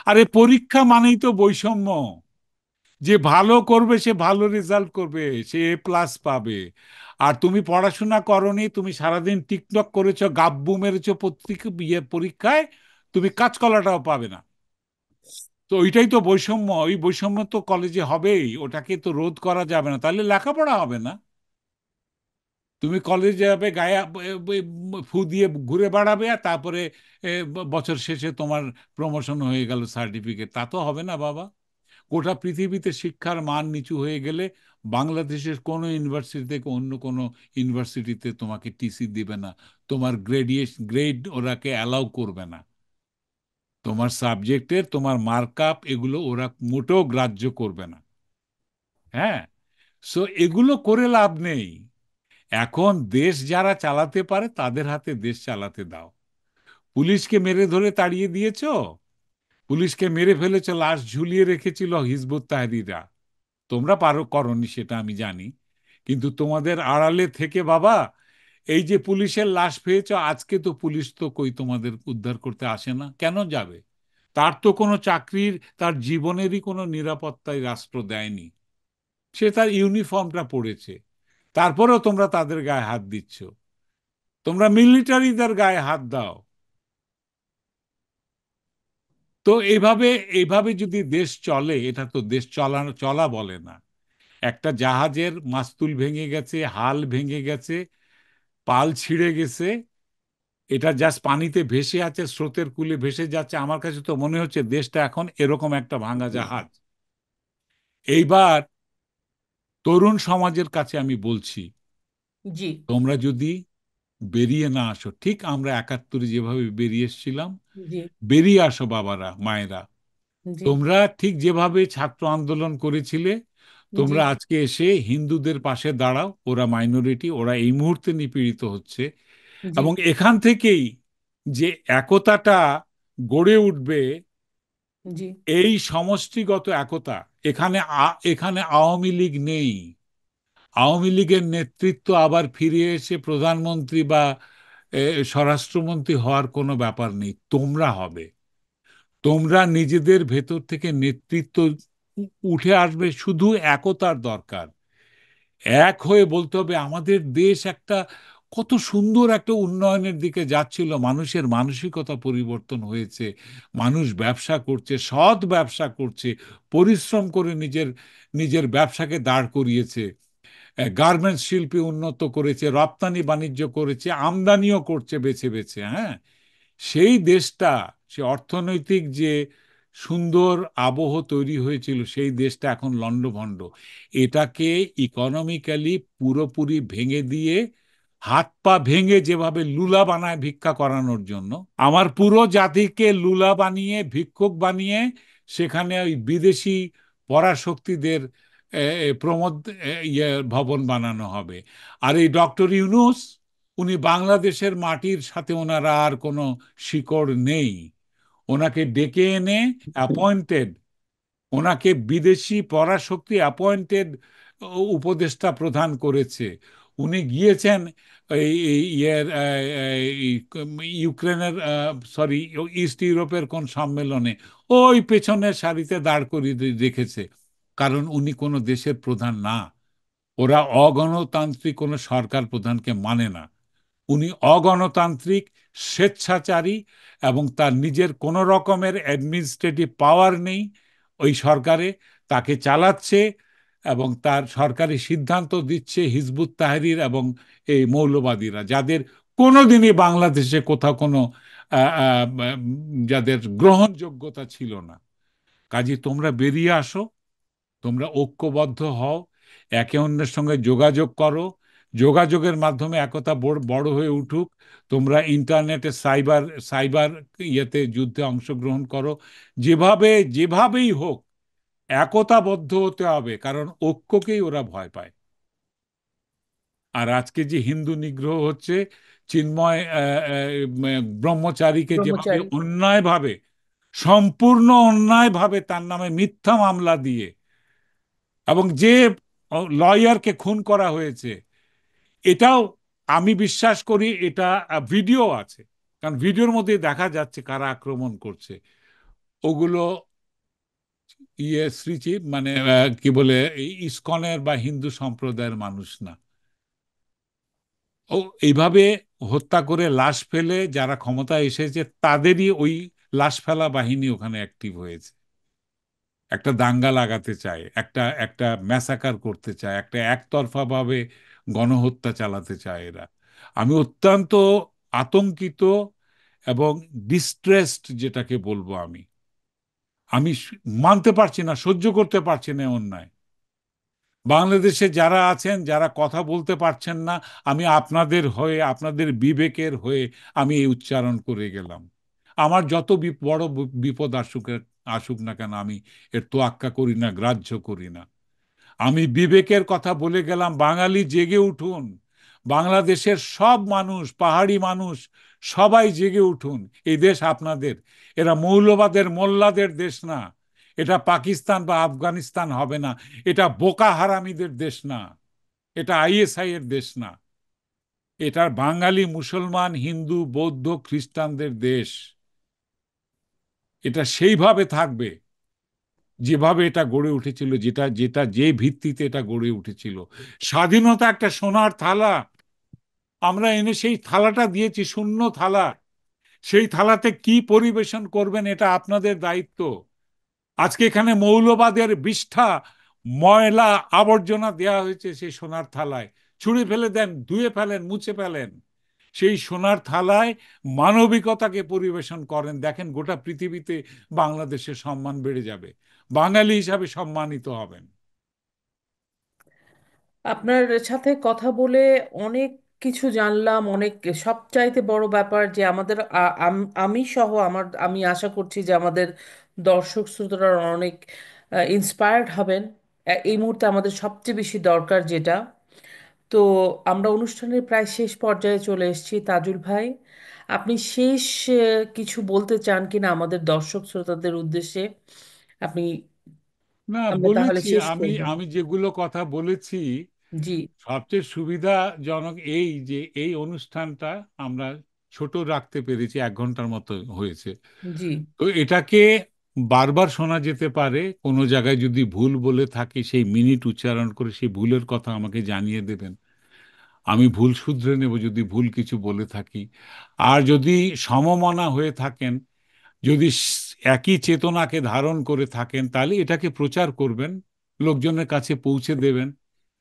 B: আরে পরীক্ষা মানেই তো বৈষম্য। যে ভালো করবে সে ভালো রেজাল্ট করবে, সে প্লাস পাবে। আর তুমি পড়াশোনা করনি, তুমি সারাদিন টিকটক করেছো, গাব্বু মেরেছো পত্রিকা পরীক্ষায়, তুমি কাঁচকলাটাও পাবে না। তো ওইটাই তো বৈষম্য, ওই বৈষম্য তো কলেজে হবেই, ওটাকে তো রোধ করা যাবে না, তাহলে লেখাপড়া হবে না। তুমি কলেজে যাবে, গায়ে ফু দিয়ে ঘুরে বেড়াবে, আর তারপরে বছর শেষে তোমার প্রমোশন হয়ে গেল, সার্টিফিকেট, তা তো হবে না বাবা। গোটা পৃথিবীতে শিক্ষার মান নিচু হয়ে গেলে বাংলাদেশের কোনো ইউনিভার্সিটি থেকে অন্য কোনো ইউনিভার্সিটিতে তোমাকে টিসি দিবে না, তোমার গ্রেড ওরাকে অ্যালাউ করবে না, তোমার সাবজেক্টের তোমার মার্কআপ এগুলো ওরা মোটেও গ্রাহ্য করবে না। হ্যাঁ, সো এগুলো করে লাভ নেই। এখন দেশ যারা চালাতে পারে তাদের হাতে দেশ চালাতে দাও। পুলিশকে মেরে ধরে তাড়িয়ে দিয়েছো, পুলিশকে মেরে ফেলেছো, লাশ ঝুলিয়ে রেখেছিল হিজবুত তাহরিরা, তোমরা পারো করনি সেটা আমি জানি, কিন্তু তোমাদের আড়ালে থেকে বাবা, এই যে পুলিশের লাশ পেয়েছো, আজকে তো পুলিশ তো কই তোমাদের উদ্ধার করতে আসে না, কেন যাবে? তার তো কোনো চাকরির, তার জীবনেরই কোনো নিরাপত্তায় রাষ্ট্র দেয়নি, সে তার ইউনিফর্মটা পড়েছে, তারপরেও তোমরা তাদের গায়ে হাত দিচ্ছ। তোমরা মিলিটারিদের গায়ে হাত দাও। তো এইভাবে, এইভাবে যদি দেশ চলে, এটা তো দেশ চলা বলে না। একটা জাহাজের মাস্তুল ভেঙে গেছে, হাল ভেঙে গেছে, পাল ছিঁড়ে গেছে, এটা জাস্ট পানিতে ভেসে আছে, স্রোতের কূলে ভেসে যাচ্ছে, আমার কাছে তো মনে হচ্ছে দেশটা এখন এরকম একটা ভাঙা জাহাজ। এইবার তরুণ সমাজের কাছে আমি বলছি,
A: জি।
B: তোমরা যদি বেরিয়ে না আসো, ঠিক আমরা একাত্তরে যেভাবে বেরিয়ে এসেছিলাম,
A: জি।
B: বেরিয়ে আসো বাবারা মায়েরা,
A: জি।
B: তোমরা ঠিক যেভাবে ছাত্র আন্দোলন করেছিলে,
A: জি।
B: তোমরা আজকে এসে হিন্দুদের পাশে দাঁড়াও, ওরা মাইনরিটি, ওরা এই মুহূর্তে নিপীড়িত হচ্ছে,
A: জি।
B: এবং এখান থেকেই যে একতাটা গড়ে উঠবে,
A: জি।
B: এই সমষ্টিগত একতা, এখানে এখানে আওয়ামী লীগ নেই। আওয়ামী লীগের নেতৃত্ব আবার ফিরে এসে প্রধানমন্ত্রী বা স্বরাষ্ট্রমন্ত্রী হওয়ার কোনো ব্যাপার নেই, তোমরা হবে। তোমরা নিজেদের ভেতর থেকে নেতৃত্ব উঠে আসবে, শুধু একতার দরকার। এক হয়ে বলতে হবে আমাদের দেশ একটা কত সুন্দর একটা উন্নয়নের দিকে যাচ্ছিল, মানুষের মানসিকতা পরিবর্তন হয়েছে, মানুষ ব্যবসা করছে, সৎ ব্যবসা করছে, পরিশ্রম করে নিজের নিজের ব্যবসাকে দাঁড় করিয়েছে, গার্মেন্টস শিল্পে উন্নত করেছে, রপ্তানি বাণিজ্য করেছে, আমদানিও করছে বেছে বেছে, হ্যাঁ। সেই দেশটা, সে অর্থনৈতিক যে সুন্দর আবহ তৈরি হয়েছিল, সেই দেশটা এখন লণ্ডভণ্ড। এটাকে ইকোনমিক্যালি পুরোপুরি ভেঙে দিয়ে হাত পা ভেঙে যেভাবে লুলা বানায় ভিক্ষা করানোর জন্য, আমার পুরো জাতিকে লুলা বানিয়ে ভিক্ষুক বানিয়ে সেখানে ওই বিদেশি পরাশক্তিদের প্রমোদ ভবন বানানো হবে। আর এই ডক্টর ইউনূস, উনি বাংলাদেশের মাটির সাথে ওনার আর কোনো শিকড় নেই। ওনাকে ডেকে এনে অ্যাপয়েন্টেড, ওনাকে বিদেশি পরাশক্তি অ্যাপয়েন্টেড উপদেষ্টা প্রদান করেছে। উনি গিয়েছেন এই ইয়ের ইউক্রেনের, সরি, ইস্ট ইউরোপের কোন সম্মেলনে, ওই পেছনের সারিতে দাঁড় করিয়ে রেখেছে। কারণ উনি কোনো দেশের প্রধান না। ওরা অগণতান্ত্রিক কোনো সরকার প্রধানকে মানে না। উনি অগণতান্ত্রিক, স্বেচ্ছাচারী, এবং তার নিজের কোনো রকমের অ্যাডমিনিস্ট্রেটিভ পাওয়ার নেই ওই সরকারে। তাকে চালাচ্ছে এবং তার সরকারি সিদ্ধান্ত দিচ্ছে হিজবুত তাহরির এবং এই মৌলবাদীরা, যাদের কোনোদিনই বাংলাদেশে কোথাও কোনো যাদের গ্রহণযোগ্যতা ছিল না। কাজে তোমরা বেরিয়ে আসো, তোমরা ঐক্যবদ্ধ হও, একে অন্যের সঙ্গে যোগাযোগ করো, যোগাযোগের মাধ্যমে একতা বড় বড় হয়ে উঠুক। তোমরা ইন্টারনেটে সাইবার সাইবার ইয়েতে যুদ্ধে অংশগ্রহণ করো। যেভাবেই হোক একতাবদ্ধ হতে হবে, কারণ ঐক্যকেই ওরা ভয় পায়। আর আজকে যে হিন্দু নিগ্রহ হচ্ছে, চিন্ময় ব্রহ্মচারীকে যেভাবে
A: ব্রহ্মচারী।
B: অন্যায়ভাবে, সম্পূর্ণ অন্যায়ভাবে তার নামে মিথ্যা মামলা দিয়ে, এবং যে লয়ারকে খুন করা হয়েছে, এটাও আমি বিশ্বাস করি এটা ভিডিও আছে, কারণ ভিডিওর মধ্যে দেখা যাচ্ছে কারা আক্রমণ করছে। ওগুলো শ্রীচি মানে কি বলে, ইসকনের বা হিন্দু সম্প্রদায়ের মানুষ না। ও এইভাবে হত্যা করে লাশ ফেলে যারা ক্ষমতায় এসেছে তাদেরই ওই লাশ ফেলা বাহিনী ওখানে অ্যাক্টিভ হয়েছে। একটা দাঙ্গা লাগাতে চায়, একটা একটা ম্যাসাকার করতে চায়, একটা একতরফা ভাবে গণহত্যা চালাতে চায় এরা। আমি অত্যন্ত আতঙ্কিত এবং ডিস্ট্রেসড, যেটাকে বলবো আমি। আমি মানতে পারছি না, সহ্য করতে পারছি না অন্যায়। বাংলাদেশে যারা আছেন, যারা কথা বলতে পারছেন না, আমি আপনাদের হয়ে, আপনাদের বিবেকের হয়ে আমি এই উচ্চারণ করে গেলাম। আমার যত বড় বিপদ আসুক আসুক না কেন, আমি এর তোয়াক্কা করি না, গ্রাহ্য করি না। আমি বিবেকের কথা বলে গেলাম। বাঙালি জেগে উঠুন, বাংলাদেশের সব মানুষ, পাহাড়ি মানুষ, সবাই জেগে উঠুন। এই দেশ আপনাদের। এরা মৌলবাদের মোল্লাদের দেশ না। এটা পাকিস্তান বা আফগানিস্তান হবে না। এটা বোকা হারামিদের দেশ না। এটা আইএসআই এর দেশ না। এটা বাঙালি, মুসলমান, হিন্দু, বৌদ্ধ, খ্রিস্টানদের দেশ। এটা সেইভাবে থাকবে যেভাবে এটা গড়ে উঠেছিল, যেটা যেটা যে ভিত্তিতে এটা গড়ে উঠেছিল। স্বাধীনতা একটা সোনার থালা, আমরা এনে সেই থালাটা দিয়েছি, শূন্য থালা। সেই থালাতে কি পরিবেশন করবেন এটা আপনাদের দায়িত্ব। আজকে এখানে মৌলবাদের বিষ্ঠা, ময়লা, আবর্জনা দেয়া হয়েছে সেই সোনার থালায়। ছুঁড়ে ফেলে দেন, ধুয়ে ফেলেন, মুছে ফেলেন। সেই সোনার থালায় মানবিকতাকে পরিবেশন করেন, দেখেন গোটা পৃথিবীতে বাংলাদেশের সম্মান বেড়ে যাবে, বাঙালি হিসাবে সম্মানিত হবেন।
A: আপনার সাথে কথা বলে অনেক কিছু জানলাম। অনেক, সবচাইতে বড় ব্যাপার যে আমাদের আমি সহ আমি আশা করছি যে আমাদের দর্শক শ্রোতারা অনেক ইন্সপায়ার্ড হবেন। এই মুহূর্তে আমাদের সবচেয়ে বেশি দরকার যেটা। তো আমরা অনুষ্ঠানের প্রায় শেষ পর্যায়ে চলে এসেছি। তাজুল ভাই, আপনি শেষ কিছু বলতে চান কিনা আমাদের দর্শক শ্রোতাদের উদ্দেশ্যে? আপনি,
B: না,
A: আমরা তাহলে
B: বলেছি।
A: শেষ
B: আমি
A: করব।
B: আমি যেগুলো কথা বলেছি,
A: জি।
B: সবচেয়ে সুবিধাজনক এই যে এই অনুষ্ঠানটা আমরা ছোট রাখতে পেরেছি, 1 ঘন্টার মতো হয়েছে।
A: জি।
B: তো এটাকে বারবার শোনা যেতে পারে। কোনো জায়গায় যদি ভুল বলে থাকি, সেই মিনিট উচ্চারণ করে সেই ভুলের কথা আমাকে জানিয়ে দেবেন। আমি ভুল শুধরে নেব যদি ভুল কিছু বলে থাকি। আর যদি সমমনা হয়ে থাকেন, যদি একই চেতনাকে ধারণ করে থাকেন, তাহলে এটাকে প্রচার করবেন, লোকজনের কাছে পৌঁছে দেবেন।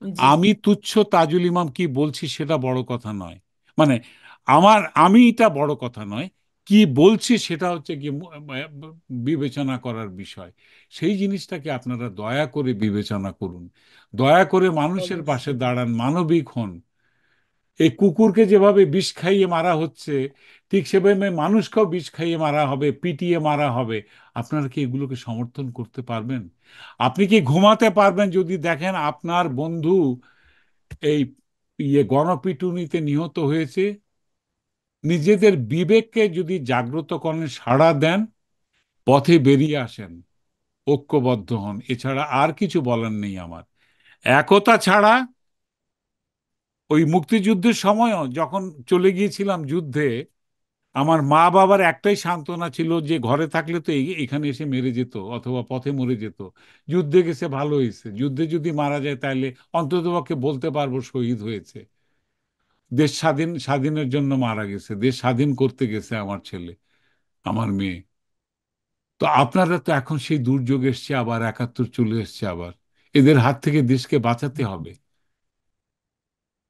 A: জি।
B: আমি তুচ্ছ তাজুল ইমাম কি বলছি সেটা বড় কথা নয়। মানে আমি এটা বড় কথা নয়, কি বলছি সেটা হচ্ছে কি বিবেচনা করার বিষয়। সেই জিনিসটাকে আপনারা দয়া করে বিবেচনা করুন। দয়া করে মানুষের পাশে
A: অবশ্যই।
B: দাঁড়ান, মানবিক হন। এই কুকুরকে যেভাবে বিষ খাইয়ে মারা হচ্ছে, ঠিক সেভাবে মানুষকেও বিষ খাইয়ে মারা হবে, পিটিয়ে মারা হবে। আপনারা কি এগুলোকে সমর্থন করতে পারবেন? আপনি কি ঘুমাতে পারবেন যদি দেখেন আপনার বন্ধু এই গণপিটুনিতে নিহত হয়েছে? নিজেদের বিবেককে যদি জাগ্রত করেন, সাড়া দেন, পথে বেরিয়ে আসেন, ঐক্যবদ্ধ হন, এছাড়া আর কিছু বলার নেই আমার। একতা ছাড়া, ওই মুক্তিযুদ্ধের সময়ও যখন চলে গিয়েছিলাম যুদ্ধে, আমার মা বাবার একটাই সান্ত্বনা ছিল যে ঘরে থাকলে তো এখানে এসে মেরে যেত অথবা পথে মরে যেত। যুদ্ধে গেছে ভালো হয়েছে, যুদ্ধে যদি মারা যায় তাহলে অন্ততপক্ষে বলতে পারবো শহীদ হয়েছে। দেশ স্বাধীনের জন্য মারা গেছে, দেশ স্বাধীন করতে গেছে আমার ছেলে, আমার মেয়ে। তো আপনারা তো এখন সেই দুর্যোগ এসছে আবার, একাত্তর চলে এসছে আবার, এদের হাত থেকে দেশকে বাঁচাতে হবে।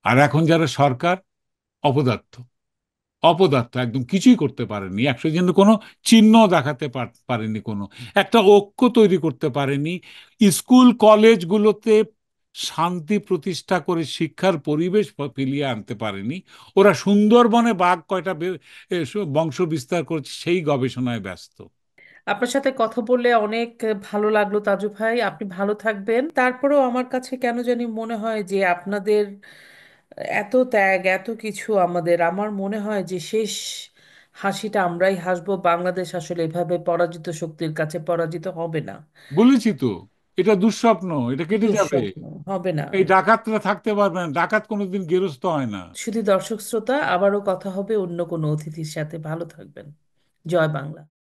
B: আর এখন যারা সরকার, অপদার্থ, অপদার্থ, একদম কিছুই করতে পারেনি, একশো জন কোনো চিহ্ন দেখাতে পারেনি, কোনো একটা ঐক্য তৈরি করতে পারেনি। স্কুল কলেজগুলোতে শান্তি প্রতিষ্ঠা করে শিক্ষার পরিবেশ ফিরিয়ে আনতে পারেনি। ওরা সুন্দরবনে বাঘ কয়টা বংশ বিস্তার করছে সেই গবেষণায় ব্যস্ত।
A: আপনার সাথে কথা বললে অনেক ভালো লাগলো তাজু ভাই, আপনি ভালো থাকবেন। তারপরেও আমার কাছে কেন জানি মনে হয় যে আপনাদের এত ত্যাগ, এত কিছু আমাদের, আমার মনে হয় যে শেষ হাসিটা আমরাই হাসবো। বাংলাদেশ আসলে এভাবে পরাজিত শক্তির কাছে পরাজিত হবে না।
B: বলেছি তো, এটা দুঃস্বপ্ন, এটা কেটে যাবে।
A: দুঃস্বপ্ন হবে না।
B: এই ডাকাতরা থাকতে পারবে না, ডাকাত কোনোদিন গেরস্ত হয় না।
A: শুধু দর্শক শ্রোতা, আবারও কথা হবে অন্য কোনো অতিথির সাথে। ভালো থাকবেন। জয় বাংলা।